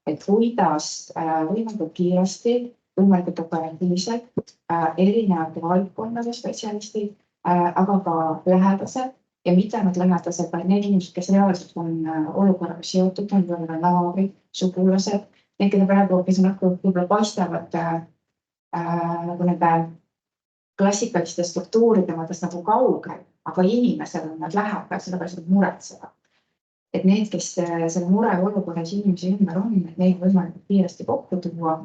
et kuidas võimalikult kiiresti, võimalikult operatiivselt erinevate valdkondade spetsialistid, aga ka lähedased ja mitte ainult lähedased, vaid need inimesed, kes reaalselt on olukorraga seotud, on võib-olla naabrid, sugulased, need, keda praegu, kes on võib-olla paistavad nagu nende klassikaliste struktuuride mõttes nagu kaugel, aga inimesel on nad lähevad, sellepärast nad muretsevad. Et need, kes selle mure olukorras inimese ümber on, neid võimalikult kiiresti kokku tuua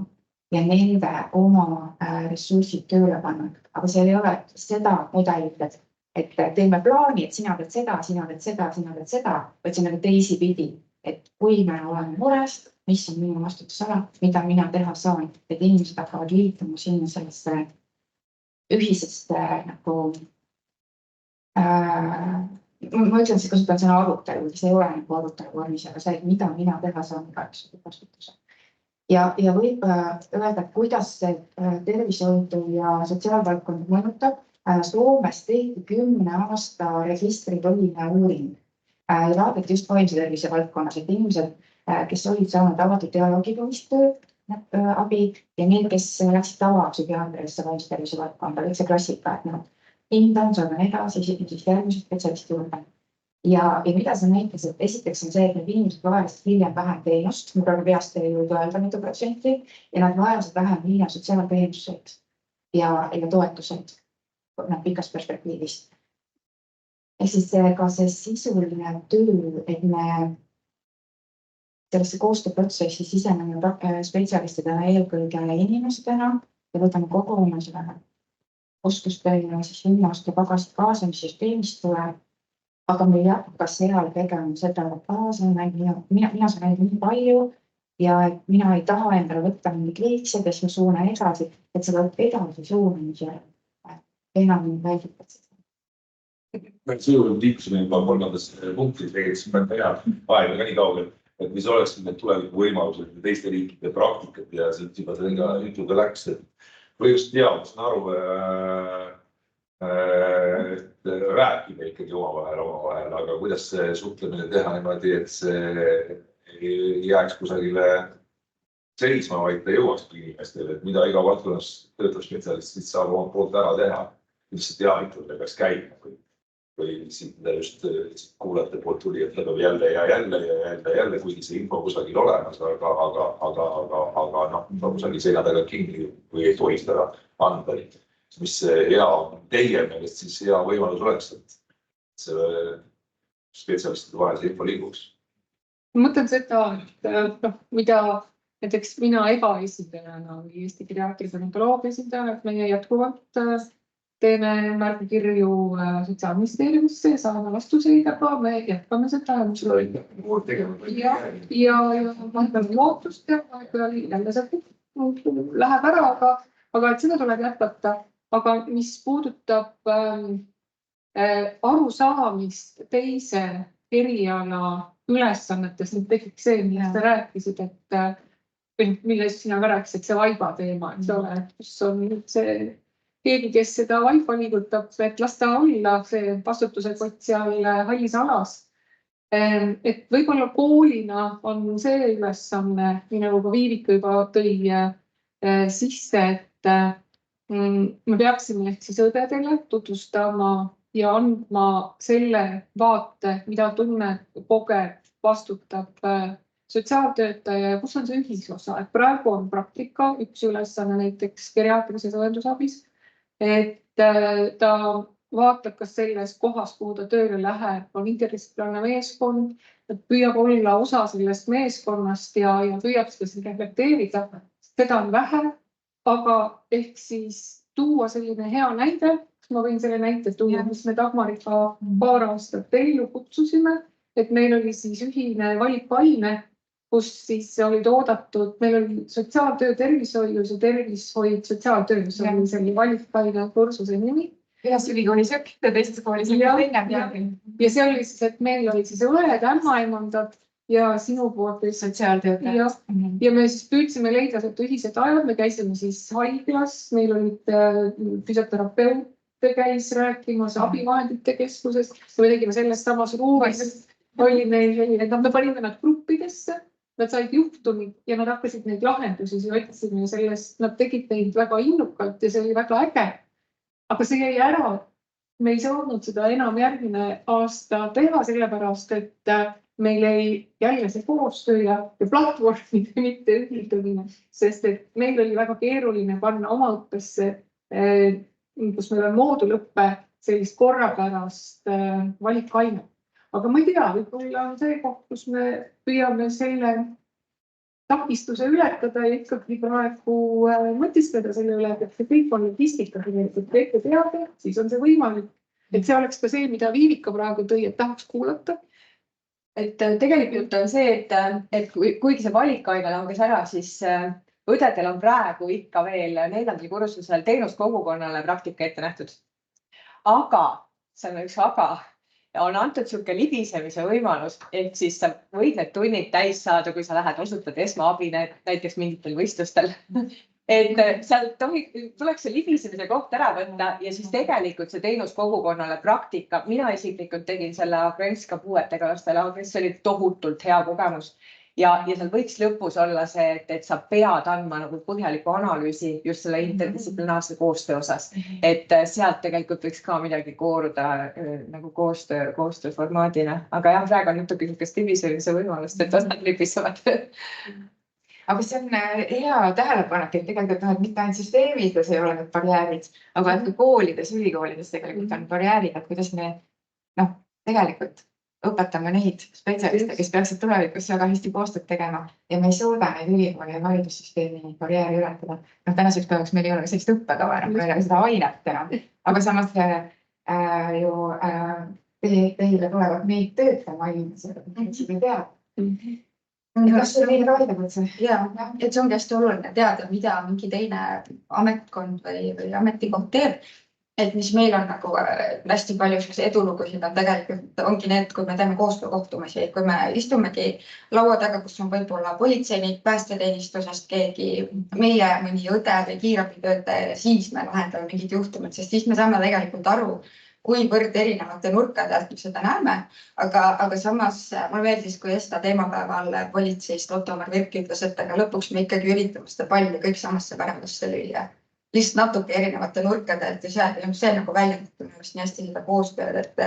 ja nende oma ressursid tööle panna. Aga see ei ole seda mudelit, et teeme plaani, et sina teed seda, sina teed seda, sina teed seda, vaid see on nagu teisipidi. Et kui me oleme murest, mis on minu vastutusala, mida mina teha saan, et inimesed hakkavad liituma sinna sellesse ühisest nagu, ma ütlen, et kasutan sõna arutelu, see ei ole nagu arutelu vormis, aga see, mida mina teha saan igaks vastutuse. Ja võib öelda, kuidas see tervishoidu ja sotsiaalvaldkond mõjutab. Soomes tehti 10 aasta registripõhine uuring ja vaadati just vaimse tervise valdkonnas, et inimesed, kes olid saanud avatud dialoogipõhist abi ja need, kes läksid tavapsühhiaatriasse vaimse tervise valdkonda, kõik see klassika, et hindan, saadame edasi, siis järgmised spetsialisti juurde. Ja mida see näitas, et esiteks on see, et need inimesed vajasid hiljem vähem teenust, ma praegu peast ei jõudu öelda mitu protsenti, ja nad vajasid vähem hiljem sotsiaalteenuseid ja toetuseid pikas perspektiivis. Ehk siis ka see sisuline töö, et me sellesse koostööprotsessi siseneme spetsialistidena eelkõige inimestena ja võtame kogu oma selle oskustööna siis hinnast ja pagasid kaasamissüsteemist tuleb. Aga me ei hakka seal tegema seda, et mina saan näidata nii palju ja et mina ei taha endale võtta mingi kriitse, kes mu suuna edasi, et seda edasi suunamise enam välditakse. Suurem liikusime juba 3. punktis, tegelikult me teha aega ka nii kaugel, et mis oleks need tuleviku võimalused ja teiste riikide praktikat ja siit juba sellega jutuga läks, et või just teadus, rääkida ikkagi omavahel, aga kuidas see suhtlemine teha niimoodi, et see ei jääks kusagile seisma, vaid ta jõuakski inimestele, et mida iga valdkonnas töötav spetsialist siis saab oma poolt ära teha, kuidas see teavitamine peaks käima või siit just kuulajate poolt tuli, et lõpeb jälle, kuigi see info kusagil olemas, aga kusagil selja taga kinni või ei tohi seda anda. Mis hea teie meelest siis hea võimalus oleks, et selle spetsialistide vahel see info liiguks? Ma mõtlen seda, et mida näiteks mina EGA esindajana või Eesti Geriaatrilise Odontoloogia esindajana, et meie jätkuvalt teeme märgukirju Sotsiaalministeeriumisse ja saame vastuseid, aga me jätkame seda. Ja vahepeal lootust ja vahepeal jälle see läheb ära, aga et seda tuleb jätkata. Aga mis puudutab arusaamist teise eriala ülesannetest, nüüd tekiks see, millest sa rääkisid, et millest sina ka rääkisid, see vaiba teema, eks ole, et kus on see keegi, kes seda vaiba liigutab, et las ta olla see vastutuse kott seal hallis alas. Et võib-olla koolina on see ülesanne, nii nagu ka Viivika juba tõi sisse, et me peaksime ehk siis õdedele tutvustama ja andma selle vaate, mida tunneb, kogeb, vastutab sotsiaaltöötaja ja kus on see ühisosa. Et praegu on praktika, üks ülesanne näiteks geriaatrilises õendusabis, et ta vaatab, kas selles kohas, kuhu ta tööle läheb, on interdistsiplinaarne meeskond, et püüab olla osa sellest meeskonnast ja püüab seda siin reflekteerida. Seda on vähe, aga ehk siis tuua selline hea näide, ma võin selle näite tuua, mis me Dagmariga paar aastat ellu kutsusime, et meil oli siis ühine valikaine, kus siis olid oodatud, meil oli sotsiaaltöö tervishoius ja tervishoid sotsiaaltöös, oli selle valikaine kursuse nimi. Ühes ülikoolis üks ja teises koolis teine. Ja see oli siis, et meil oli siis õed, ämmaemandad ja sinu poolt sotsiaaltöötaja. Ja me siis püüdsime leida ühised ajad, me käisime siis haiglas, meil olid füsioterapeute käis rääkimas abivahendite keskuses, me tegime selles samas ruumis, oli meil, me panime nad gruppidesse, nad said juhtumid ja nad hakkasid neid lahendusi, siis otsisime sellest, nad tegid neid väga innukalt ja see oli väga äge. Aga see jäi ära, me ei saanud seda enam järgmine aasta teha, sellepärast, et meil ei jälle see koostöö ja platvormide mitte ühildumine, sest et meil oli väga keeruline panna oma õppesse, kus meil on moodulõppe sellist korrapärast valikainet. Aga ma ei tea, võib-olla on see koht, kus me püüame selle takistuse ületada ja ikkagi praegu mõtiskleda selle üle, et see kõik on logistika, kõik teada, siis on see võimalik. Et see oleks ka see, mida Viivika praegu tõi, et tahaks kuulata. Et tegelikult on see, et kuigi see valikaine langes ära, siis õdedel on praegu ikka veel 4. kursusel teenust kogukonnale praktika ette nähtud. Aga, see on üks aga, on antud sihuke libisemise võimalus, et siis sa võid need tunnid täis saada, kui sa lähed osutad esmaabi näiteks mingitel võistlustel. Et seal tuleks see libisemise koht ära võtta ja siis tegelikult see teenus kogukonnale praktika. Mina isiklikult tegin selle Agrenska puuetega lastele, kes oli tohutult hea kogemus. Ja seal võiks lõpus olla see, et sa pead andma nagu põhjaliku analüüsi just selle interdistsiplinaarse koostöö osas. Et sealt tegelikult võiks ka midagi kooruda nagu koostöö formaadina. Aga jah, praegu on natuke niisugust libisemise võimalust, et osad libisevad. Aga see on hea tähelepanek, et tegelikult mitte ainult süsteemides ei ole need barjäärid, aga ka koolides, ülikoolides tegelikult on barjäärid, et kuidas me tegelikult õpetame neid spetsialiste, kes peaksid tulevikus väga hästi koostööd tegema ja me ei suuda neid ülikooli ja haridussüsteemi barjääri ületada. Tänaseks päevaks meil ei ole sellist õppekava enam, meil ei ole seda ainet enam, aga samas ju teile tulevad meid töötama inimesed, et seda teab. kas see oli väljakutse? ja, et see ongi hästi oluline teada, mida mingi teine ametkond või ametikoht teeb. Et mis meil on nagu hästi palju edulugusid on tegelikult ongi need, kui me teeme koostöökohtumisi, kui me istumegi laua taga, kus on võib-olla politseinik, päästeteenistusest keegi, meie mõni õde või kiirabitöötaja ja siis me lahendame mingid juhtumid, sest siis me saame tegelikult aru, kuivõrd erinevate nurkade alt me seda näeme. Aga samas mulle meeldis, kui Esta teemapäeval politseist Ottomar Virk ütles, et aga lõpuks me ikkagi üritame seda palli kõik samasse väravusse lüüa. Lihtsalt natuke erinevate nurkadelt ja see nagu väljendab minu arust nii hästi seda koostööd, et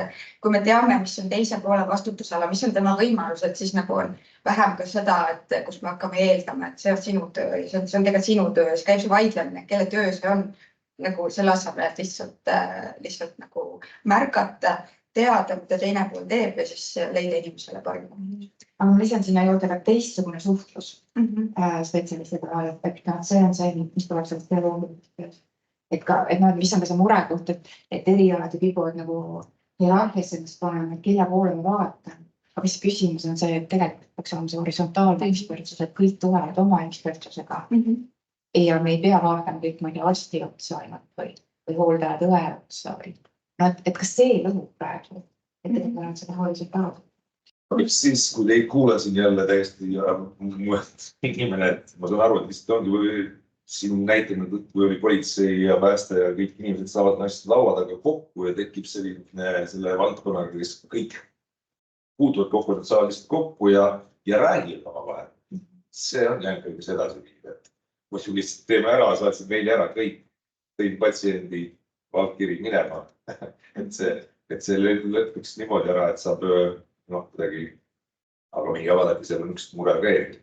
kui me teame, mis on teise poole vastutusala, mis on tema võimalused, siis nagu on vähem ka seda, et kus me hakkame eeldama, et see on sinu töö ja see on tegelikult sinu töö, siis käib see vaidlemine, kelle töö see on nagu selle asemel, et lihtsalt nagu märgata, teada, mida teine pool teeb ja siis leida inimesele parima. Aga ma lisan sinna juurde ka teistsugune suhtlus spetsialistide vahel, et see on see, mis tuleb sellest dialoogist. Et mis on ka see murekoht, et erialad ja kipuvad nagu hierarhiasse ennast panema, et kelle poole me vaatan. Aga mis küsimus on see, et tegelikult peaks olema see horisontaalne ekspertsus, et kõik tulevad oma ekspertsusega. Ja me ei pea vaatama kõik mõni arsti otsa ainult või hooldajad õe otsa. Et kas see lõhub praegu, et tegelikult on seda horisontaalne? Miks siis, kui teid kuulasin jälle täiesti inimene, et ma saan aru, et vist ongi siin näitena, kui oli politsei ja pääste ja kõik inimesed saavad naist laua taga kokku ja tekib selle valdkonnaga, kes kõik puutuvad kokku, et saavad lihtsalt kokku ja räägivad oma vahel. See on jälle sedasi viib, et kui lihtsalt teeme ära, saatsid meile ära kõik tõid patsiendi valdkiri minema. Et see lõpuks niimoodi ära, et saab kuidagi, aga mingi avaldati seal on üks mure ka eelgi.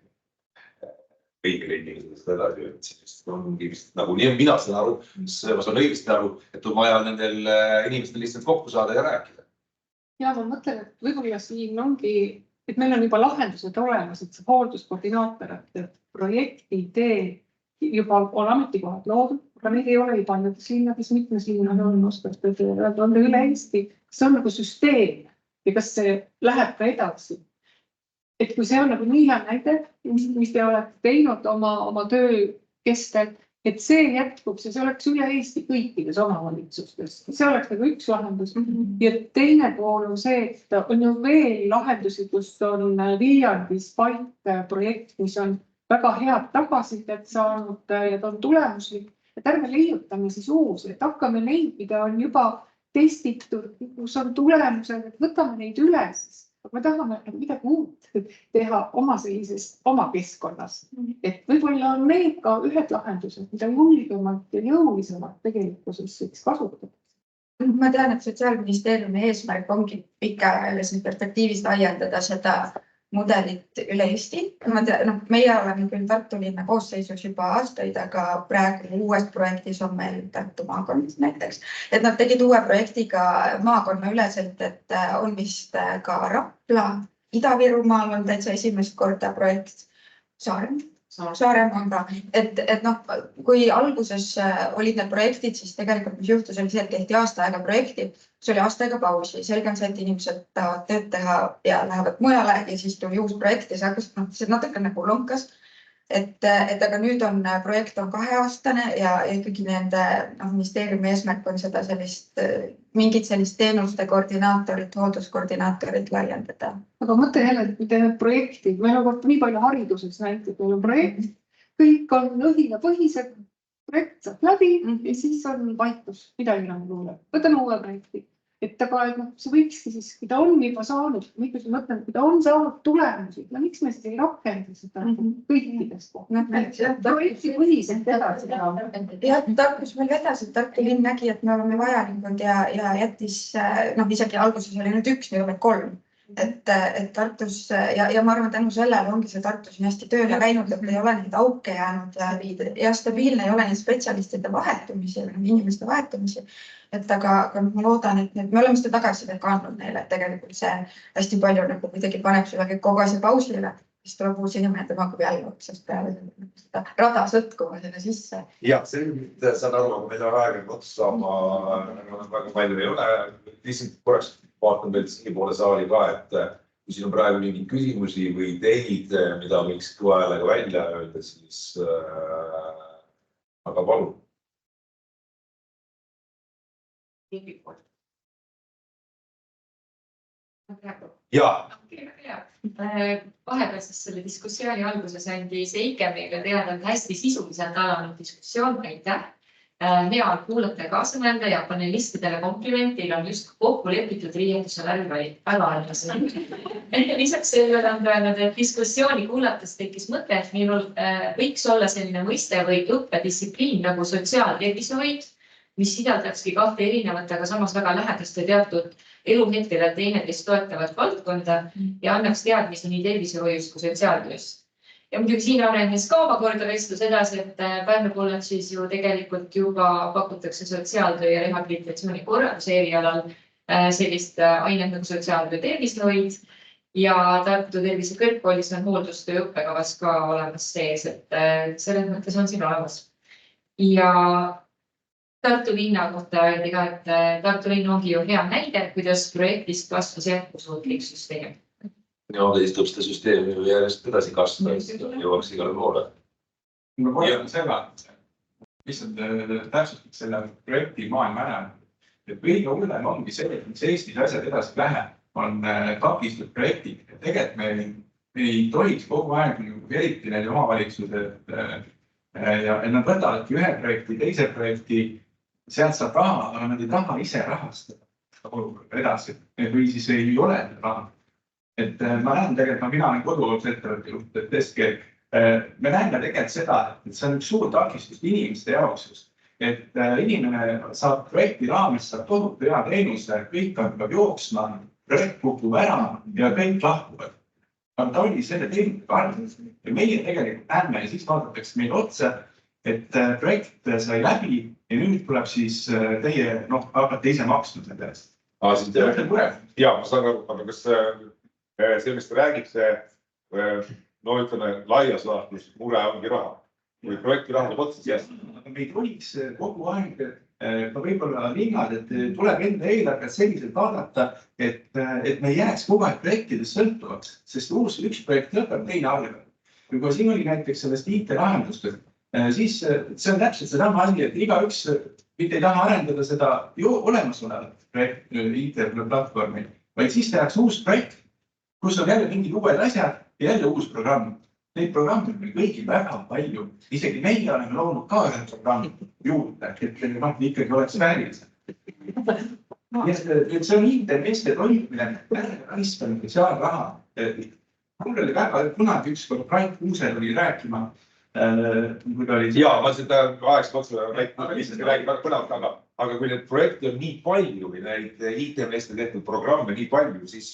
Kõigile inimesed seda edasi, et ongi vist nagu nii, mina saan aru, ma saan õigesti aru, et on vaja nendel inimestel lihtsalt kokku saada ja rääkida. Ja ma mõtlen, et võib-olla siin ongi, et meil on juba lahendused olemas, et see hoolduskoordinaator, et projekti idee juba on ametikohad loodud, aga neid ei ole juba ainult linnades, mitmes linnas on oskastud, on üle Eesti, see on nagu süsteem. Ja kas see läheb ka edasi? Et kui see on nagu nii hea näide, mis te olete teinud oma töö kestel, et see jätkub, see oleks üle Eesti kõikides omavalitsustes. See oleks nagu üks lahendus. Ja teine pool on see, et on ju veel lahendusi, kus on Viljandis projekt, mis on väga head tagasisidet saanud ja ta on tulemuslik. Et ärme leiutame siis uusi, et hakkame neid, mida on juba testitud, kus on tulemused, et võtame neid üle siis. Aga me tahame midagi uut teha oma keskkonnas. Et võib-olla on need ka ühed lahendused, mida julgemalt ja jõulisemalt tegelikkuses võiks kasutada. Ma tean, et Sotsiaalministeeriumi eesmärk ongi pikaajalises perspektiivis laiendada seda mudelit üle Eesti. Meie oleme küll Tartu linna koosseisus juba aastaid, aga praegu uues projektis on meil Tartu maakond näiteks. Et nad tegid uue projektiga maakonna üleselt, et on vist ka Rapla, Ida-Virumaal on täitsa esimest korda projekt Saaremaaga. Et kui alguses olid need projektid, siis tegelikult mis juhtus oli see, et tehti aasta aega projekti, see oli aasta aega pausi. Selge on see, et inimesed tahavad tööd teha ja lähevad mujale ja siis tuli uus projekt ja see natuke nagu lonkas. Et aga nüüd on projekt on 2-aastane ja ikkagi nende ministeeriumi eesmärk on seda mingit sellist teenuste koordinaatorit, hoolduskoordinaatorit laiendada. Aga mõtle jälle, et me teeme projekti, meil on nii palju hariduses näitab, meil on projekt, kõik on õhinapõhised, projekt saab läbi ja siis on vaikus, midagi enam kuule. Võtame uue projekti. Et aga see võikski siis, kui ta on juba saanud, kui ta on saanud tulemusi, miks me siis ei rakenda seda kõikidest projekti põhiselt edasi. Jah, Tartus meil vedas, et Tartu linn nägi, et me oleme vajalikud ja jättis, isegi alguses oli nüüd 1, nüüd on 3. Et Tartus, ja ma arvan, tänu sellele ongi see Tartus hästi tööle läinud, et ei ole neid auke jäänud ja stabiilne ei ole neid spetsialistide vahetumisi, inimeste vahetumisi. Et aga ma loodan, et me oleme seda tagasisidet ka andnud neile, et tegelikult see hästi palju nagu kuidagi paneb sulle kogu asja pausile, siis tuleb uus inimene, et hakkab jälle otsast peale seda rada sõtkuma sinna sisse. Ja, see saan aru, aga meil on aega otsa saama, väga palju ei ole. Lihtsalt korraks vaatan veel siin poole saali ka, et kui siin on praegu mingeid küsimusi või ideid, mida võiks kõva häälega välja öelda, siis aga palun. Jaa. Vahepeal siis selle diskussiooni alguses andis Eike meile teada, et hästi sisuliselt alanud diskussioon, aitäh. Hea kuulata ja kaasa mõelda ja panelistidele komplimentil on just kokku lepitud riienduse läbi väga arvasin. Lisaks sellele on öelnud, et diskussiooni kuulates tekkis mõte, et minul võiks olla selline mõiste või õppedistsipliin nagu sotsiaaltervishoid, mis sisaldakski kahte erinevat, aga samas väga lähedast ja teatud eluhetkele teineteist toetavat valdkonda ja annaks teadmisi nii tervishoiust kui sotsiaaltööst. Ja muidugi siin arenes ka omakorda vestlus edasi, et Pärnu kolledžis ju tegelikult juba pakutakse sotsiaaltöö ja rehabilitatsiooni korralduse erialal sellist ainet nagu sotsiaaltöö tervishoid ja Tartu Tervise Kõrgkoolis on hooldustöö õppekavas ka olemas sees, et selles mõttes on siin olemas. Ja Tartu linna kohta öeldi ka, et Tartu linn ongi ju hea näide, kuidas projektist kasvas jätkusuutlik süsteem. Ja teist tuleb seda süsteemi järjest edasi kasvada, et jõuaks igale poole. Ma kordan seda, lihtsalt täpsustaks selle projekti maailma ära. Et kõige hullem ongi see, et mis Eestis asjad edasi lähe, on takistud projektid. Tegelikult me ei tohiks kogu aeg, eriti need omavalitsused, ja nad võtavadki ühe projekti, teise projekti, sealt saab raha, aga nad ei taha ise rahastada edasi või siis ei ole raha. Et ma näen tegelikult, mina olen koduolus ettevõtte juht, et tõesti, me näeme tegelikult seda, et see on üks suur takistus inimeste jaoks, et inimene saab projekti raames, saab tohutu hea teenuse, kõik hakkab jooksma, projekt kukub ära ja kõik lahkuvad. Aga ta oli selle teenusega arvamus ja meie tegelikult näeme ja siis vaadatakse meil otsa, et projekt sai läbi ja nüüd tuleb siis teie, hakkate ise maksma selle eest. Ja, ma saan aru, aga kas see, mis te räägite, ütleme, laias laastus mure ongi raha. Kui projekti raha tuleb otsa, siis me ei tohiks kogu aeg, võib-olla linnad, et tuleb enda eelarvet selliselt vaadata, et me ei jääks kogu aeg projektidest sõltuvaks, sest üks projekt lõpeb, teine arve. Kui siin oli näiteks sellest IT-lahendustest, siis see on täpselt sedama asi, et igaüks mitte ei taha arendada seda olemasolevat IT-platvormi, vaid siis tehakse uus projekt, kus on jälle mingid uued asjad ja jälle uus programm. Neid programme on kõigil väga palju. Isegi meie oleme loonud ka ühe programmi juurde, et ikkagi oleks väärilised. See on IT-meeste toimimine, ärge sotsiaalraha. Mul oli väga kunagi ükskord Rait Kuusel oli rääkima. Jaa, ma seda aegselt otsustanud, lihtsalt räägib väga põnevalt, aga kui need projekte on nii palju või neid IT-meeste tehtud programme nii palju, siis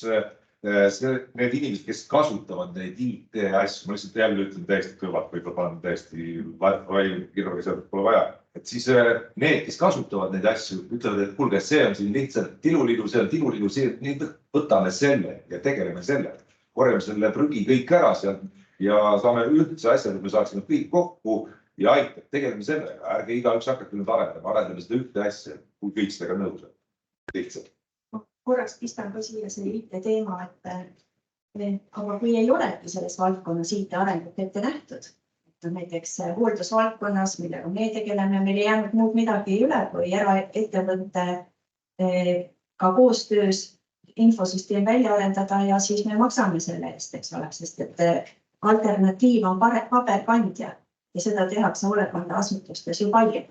need inimesed, kes kasutavad neid IT-asju, ma lihtsalt jälle ütlen täiesti kõvalt, võib-olla panen täiesti kirjaga sealt pole vaja. Et siis need, kes kasutavad neid asju, ütlevad, et kuulge, see on siin lihtsalt tilulidu, see on tilulidu, võtame selle ja tegeleme selle. Korjame selle prügi kõik ära sealt ja saame üldse asjad, et me saaksime kõik kokku ja aitab, tegeleme selle. Ärge igaüks hakake nüüd arendame seda ühte asja, kui kõik seda ka nõus on. Lihtsalt. Korraks pistan ka siia selle IT-teema, aga kui ei olegi selles valdkonnas IT-arengut ette nähtud, et näiteks hooldusvaldkonnas, millega me tegeleme, meil ei jäänud muud midagi üle, kui eraettevõtte ka koostöös infosüsteem välja arendada ja siis me maksame selle eest, eks ole, sest et alternatiiv on paberkandja ja seda tehakse hoolekandeasutustes ju palju.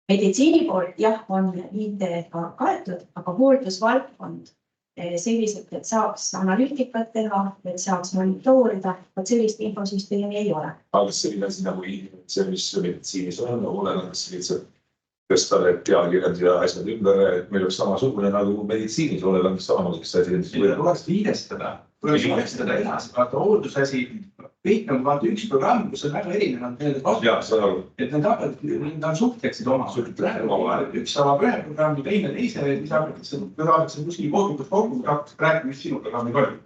Meditsiini poolt jah, on IT-ga kaetud, aga hooldusvaldkond selliselt, et saaks analüütikat teha, et saaks monitoorida, et sellist infosüsteemi ei ole. Aga selline asi nagu see, mis meditsiinis on, olemas lihtsalt tõsta need teadkirjad ja asjad ümber, et meil oleks samasugune nagu meditsiinis olemas samamoodi asi. Tuleks liidestada edasi, vaata hooldusasi, kõik on vaata üks programm, kus on väga erinevad et need on suhtleksid oma. Üks avab ühe programmi, teine teise, mis saadakse kuskil kokku, rääkime, mis sinu programmi toimub.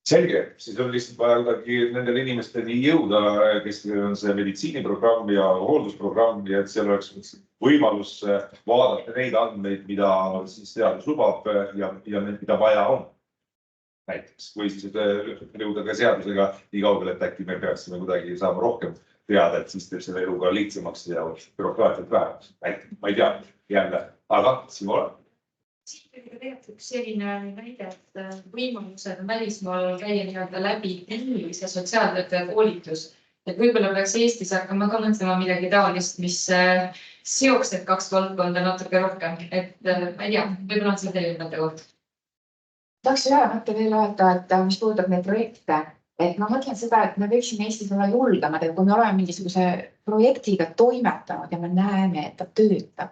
Selge, siis on lihtsalt vaja kuidagi nendel inimesteni jõuda, kes on see meditsiiniprogramm ja hooldusprogramm ja et seal oleks võimalus vaadata neid andmeid, mida siis teadus lubab ja mida vaja on. näiteks või siis jõuda ka seadusega nii kaugele, et äkki me peaksime kuidagi saama rohkem teada, et siis teeb selle elu ka lihtsamaks ja bürokraatiat vähemaks. Ma ei tea jälle, aga siin oleme. Siit oli ka tegelikult üks selline näide, et võimalused on välismaal käia nii-öelda läbi kliinilise sotsiaaltöötaja koolitus. Et võib-olla peaks Eestis hakkama ka mõtlema midagi taolist, mis seoks need kaks valdkonda natuke rohkem. Et ma ei tea, võib-olla on see teie mõtte koht. Tahaks ühe mõtte veel öelda, et mis puudutab neid projekte, et ma mõtlen seda, et me võiksime Eestis olla julgemad, et kui me oleme mingisuguse projektiga toimetanud ja me näeme, et ta töötab,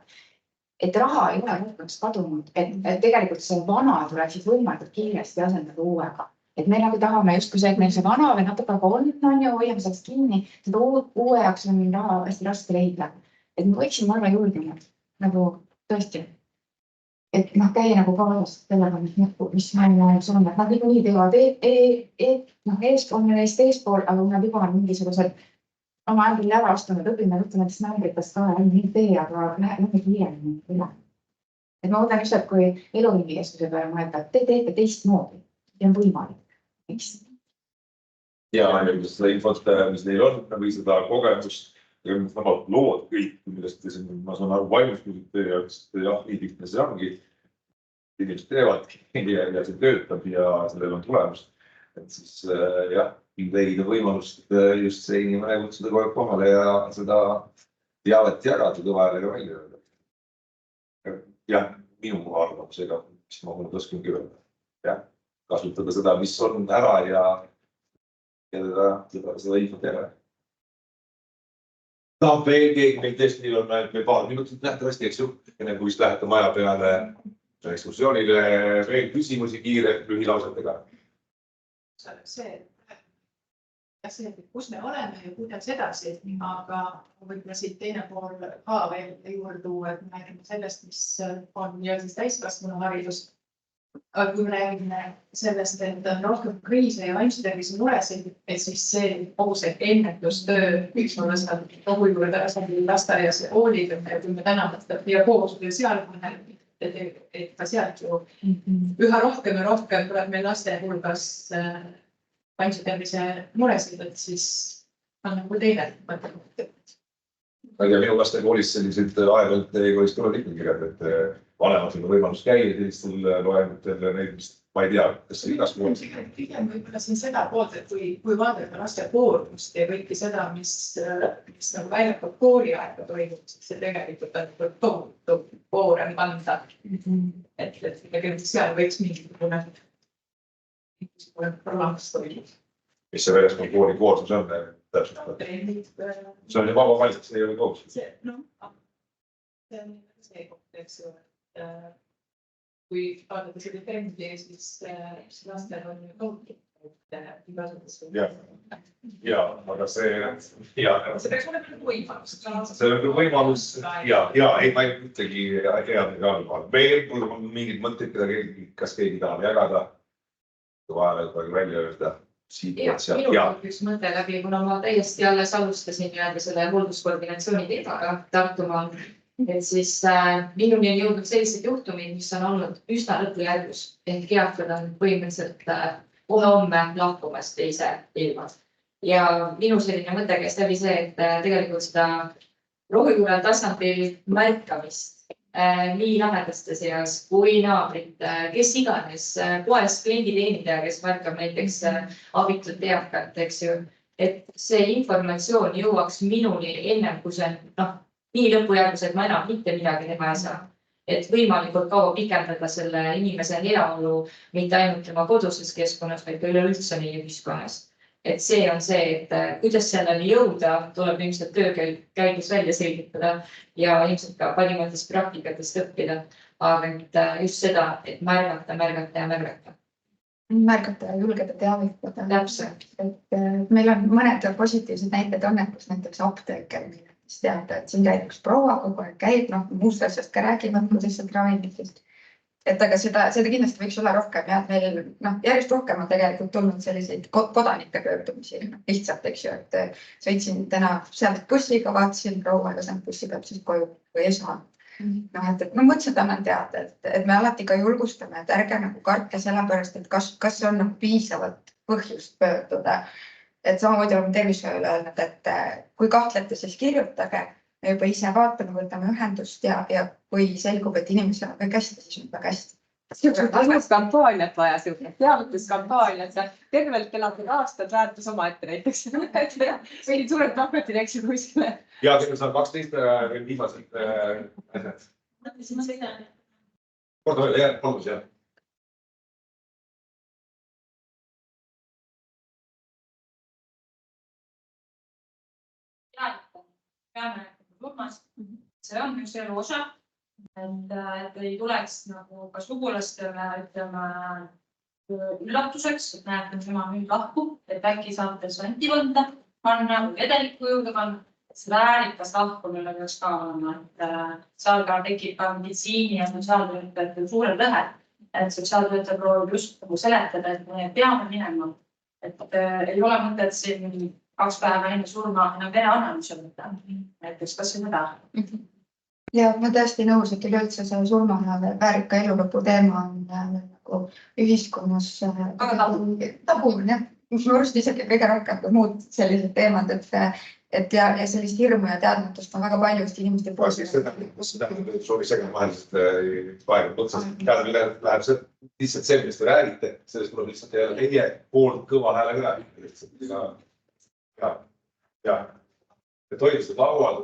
et raha ei ole lõpuks kadunud, et tegelikult see vana tuleb siis võimalikult kiiresti asendada uuega. Et me nagu tahame justkui see, et meil see vana või natuke on, hoiame sellest kinni, seda uue jaoks on raha hästi raske leida. Et me võiksime olla julgemad, nagu tõesti. Et käi nagu kaasas sellega, mis maailmas on, et nad niikuinii teevad eespool, eespool, aga nad juba on mingisugused oma ämbri ära astunud, õpime nendest nämbritest ka, nii tee, aga lähme kiiremini üle. Et ma mõtlen just, et kui eluringikeskuse peale mõelda, et te teete teistmoodi ja on võimalik. Ja seda infot, mis neil on, või seda kogemust, lood kõik, millest te siin, ma saan aru, valmistusite ja jah, nii lihtne see ongi. Inimesed teevadki ja see töötab ja sellel on tulemus. Et siis jah, leida võimalust just see inimene kutsuda kogu aeg kohale ja seda teavet jagada kõvale ja välja öelda. Jah, minu arvamusega, mis ma mõned oskan öelda. Jah, kasutada seda, mis on ära ja seda infot teha. Tahab veel keegi meil tõesti on meil paar minutit nähtavasti, eks ju, enne kui vist lähete maja peale ekskursioonile veel küsimusi kiire lühilausetega. See, kus me oleme ja kuidas edasi, aga võib-olla siit teine pool ka veel juurde tuua, et me räägime sellest, mis on ja siis täiskasvanu haridus. Aga kui me räägime sellest, et on rohkem kriise ja vaimse tervise muresid, et siis see kogu see ennetustöö võiks olla seal juurde lasteaias ja koolid, et kui me täna mõtleme ja koos või seal mõnel, et ka sealt ju üha rohkem ja rohkem tuleb meil laste hulgas vaimse tervise muresid, et siis on nagu teine mõte. Minu laste koolis sellised aeg-ajalt koolis tulevad ikkagi kirjad, et vanematel on võimalus käia sellistel loengutel neid, ma ei tea, kas see igas koolis. Pigem võib-olla siin seda poolt, et kui vaadata laste koormust ja kõiki seda, mis nagu väljapool kooliaega toimub, siis see tegelikult on tohutu koorem kanda. Et tegelikult seal võiks mingisugune programmis toimub. Mis see väljaspool kooli koormus on täpselt? See on ju vaba valik, see ei ole kohus. See on see koht, eks ju. Kui vaadata selle trendi, siis lastel on ju tohutu. Ja, aga see... See peaks olema võimalus. See on võimalus, ja, ei, ma ei ütlegi head ega halba. Veel, kui on mingid mõtted, kas keegi tahab jagada, vahel välja öelda. Minul on üks mõte läbi, kuna ma täiesti alles alustasin selle hoolduskoordinatsiooni teemaga Tartumaal, et siis minuni on jõudnud sellised juhtumid, mis on olnud üsna lõpujärgus, ehk eakad on põhimõtteliselt homme lahkumas teise ilma. Ja minu selline mõte käis läbi see, et tegelikult seda rohujuure tasandil märkamist nii lähedaste seas kui naabrid, kes iganes, poest klienditeenindaja, kes märkab näiteks abitud eakat, eks ju, et see informatsioon jõuaks minuni ennem, kui see on nii lõpujärgus, et ma enam mitte midagi teha ei saa. Et võimalikult kaua pikendada selle inimese heaolu mitte ainult tema koduses keskkonnas, vaid ka üleüldse meie ühiskonnas. Et see on see, et kuidas selleni jõuda, tuleb ilmselt töö käigus välja selgitada ja ilmselt ka parimatest praktikatest õppida. Aga just seda, et märgata ja märgata. Märgata ja julgeda teavitada. Täpselt. Et meil on mõned positiivsed näited õnnetus, näiteks apteeker, mis teada, et siin käib üks proua, kogu aeg käib, muust asjast ka räägime, lihtsalt ravimitest. Et aga seda kindlasti võiks olla rohkem ja meil järjest rohkem on tegelikult tulnud selliseid kodanike pöördumisi lihtsalt, eks ju, et sõitsin täna sealt bussiga, vaatasin proua ja sealt bussi peab siis koju või ei saa. noh, et no mõt seda on teada, et me alati ka julgustame, et ärge nagu kartke sellepärast, et kas see on nagu piisavalt põhjust pöörduda. Et samamoodi oleme tervishoiule öelnud, et kui kahtlete, siis kirjutage. Me juba ise vaatame, võtame ühendust ja kui selgub, et inimesel on kõik hästi, siis on väga hästi. Kampaaniat vaja, teavituskampaaniat, tervelt elatud aastad väärtus omaette näiteks. Mingid suured paketid, eks ju kuskile. Ja kell on 12 veel viimased asjad. Korda veel, jah, palus, jah. Peame surmast. See on üks elu osa, et ei tuleks nagu ka sugulastele, ütleme, üllatuseks, et näeb, et tema nüüd lahkub, et äkki saate santi võnda, panna vedelikku juurde panna. See väärikas lahkumine peaks ka olema, et seal ka tekib ka meditsiini ja sotsiaaltöötajate suured lõhed, et sotsiaaltöötaja proovib just nagu seletada, et me peame minema, et ei ole mõtet siin 2 päeva enne surma enam vereanalüüsi võtta. Näiteks kas see mõda? Ja ma tõesti nõus, et üleüldse see surma väärika elulõpu teema on nagu ühiskonnas tabu on jah. Ma arust isegi kõige rohkem kui muud sellised teemad, et ja sellist hirmu ja teadmatust on väga palju just inimeste poolt. Soovi segama vaheliselt vaevad otsast. Tähendab, läheb see lihtsalt see, mis te räägite, sellest tuleb lihtsalt jälle teie poolt kõva häälega räägite. Ja toimustab laual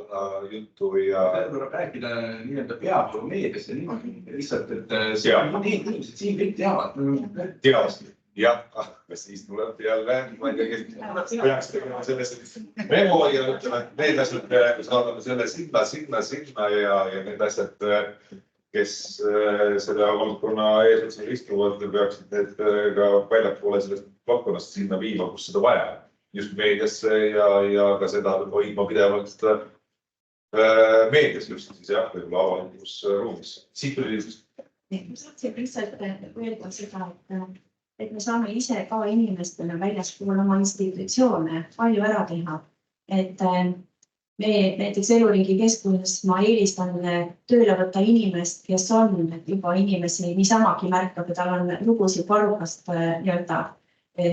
juttu ja... Tuleb rääkida nii-öelda peapool meediasse niimoodi lihtsalt, et inimesed siin kõik teavad. Teavasti. Jah, kas siis tuleb jälle, ma ei tea, kes peaks tegema sellest memo ja ütleme, et need asjad saadame selle sinna ja need asjad, kes selle valdkonna eesotsal istuvad, peaksid need ka väljapoole sellest valdkonnast sinna viima, kus seda vaja. Just meediasse ja ka seda hoidma pidevalt meedias just siis jah, võib-olla avalikus ruumis. Siit tuli lihtsalt. Ma saatsin lihtsalt öelda seda, et me saame ise ka inimestele väljaspool oma institutsioone palju ära teha. Et me näiteks Eluriigi keskuses ma eelistan tööle võtta inimest, kes on juba inimesi niisamagi märkab ja tal on lugusid varukast nii-öelda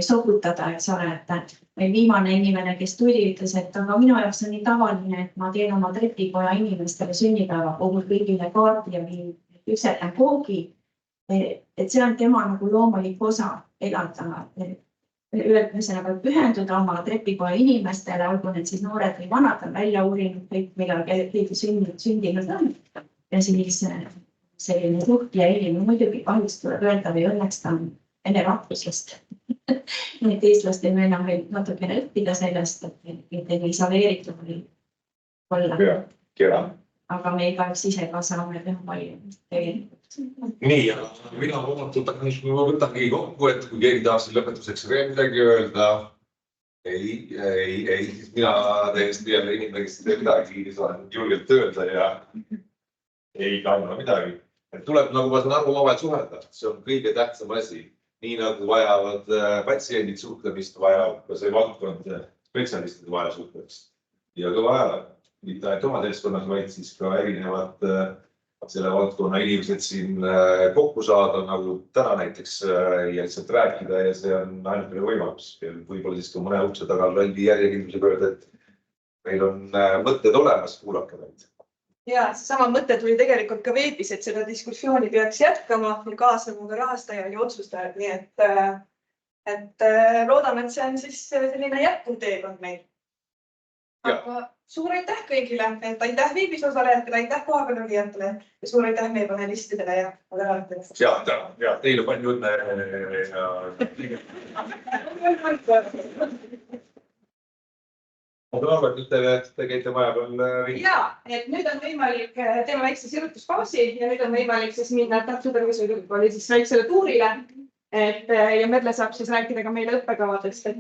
sokutada, eks ole, et meil viimane inimene, kes tuli, ütles, et aga minu jaoks on nii tavaline, et ma teen oma trepikoja inimestele sünnipäeva, kogun kõigile kaardi ja üksetan koogi. Et see on tema nagu loomulik osa elada. Ühesõnaga pühenduda oma trepikoja inimestele, olgu need siis noored või vanad, on välja uurinud kõik, millal keegi sündinud on. Ja siis selline suht ja inimene muidugi kahjuks tuleb öelda või õnneks ta on enne rahvusest. Need eestlastel me enam veel natukene õppida sellest, et ei isoleeritud või olla. Aga me igaüks ise ka saame teha palju tegelikult. Nii, ja mina võtangi kokku, et kui keegi tahab siin lõpetuseks veel midagi öelda, ei, siis mina täiesti jälle inimene, kes ei tee midagi, saan julgelt öelda ja ei kanna midagi. Tuleb, nagu ma saan aru, omavahel suhelda, see on kõige tähtsam asi. Nii nagu vajavad patsiendid suhtlemist, vajab ka see valdkond spetsialistide vahel suhtlemist. Ja kõva ajal, mitte ainult oma seltskonnas, vaid siis ka erinevad selle valdkonna inimesed siin kokku saada, nagu täna näiteks ja lihtsalt rääkida ja see on ainukene võimalus. Võib-olla siis ka mõne ukse taga rolli järjekindlusega öelda, et meil on mõtted olemas, kuulake meid. Ja seesama mõte tuli tegelikult ka veebis, et seda diskussiooni peaks jätkama ja kaasama ka rahastajad ja otsustajad. Nii et loodame, et see on siis selline jätkuv teekond meil. Aga suur aitäh kõigile, et aitäh veebis osalejatele, aitäh kohapeal olijatele ja suur aitäh meie panelistidele ja osalejatele. Ja teile palju õnne. Ma arvan, et te käite maja peal. Ja, et nüüd on võimalik teema väikse sirutuspausi ja nüüd on võimalik siis minna Tartu Tervishoiuülikooli siis väiksele tuurile. Ja Merle saab siis rääkida ka meile õppekavadest.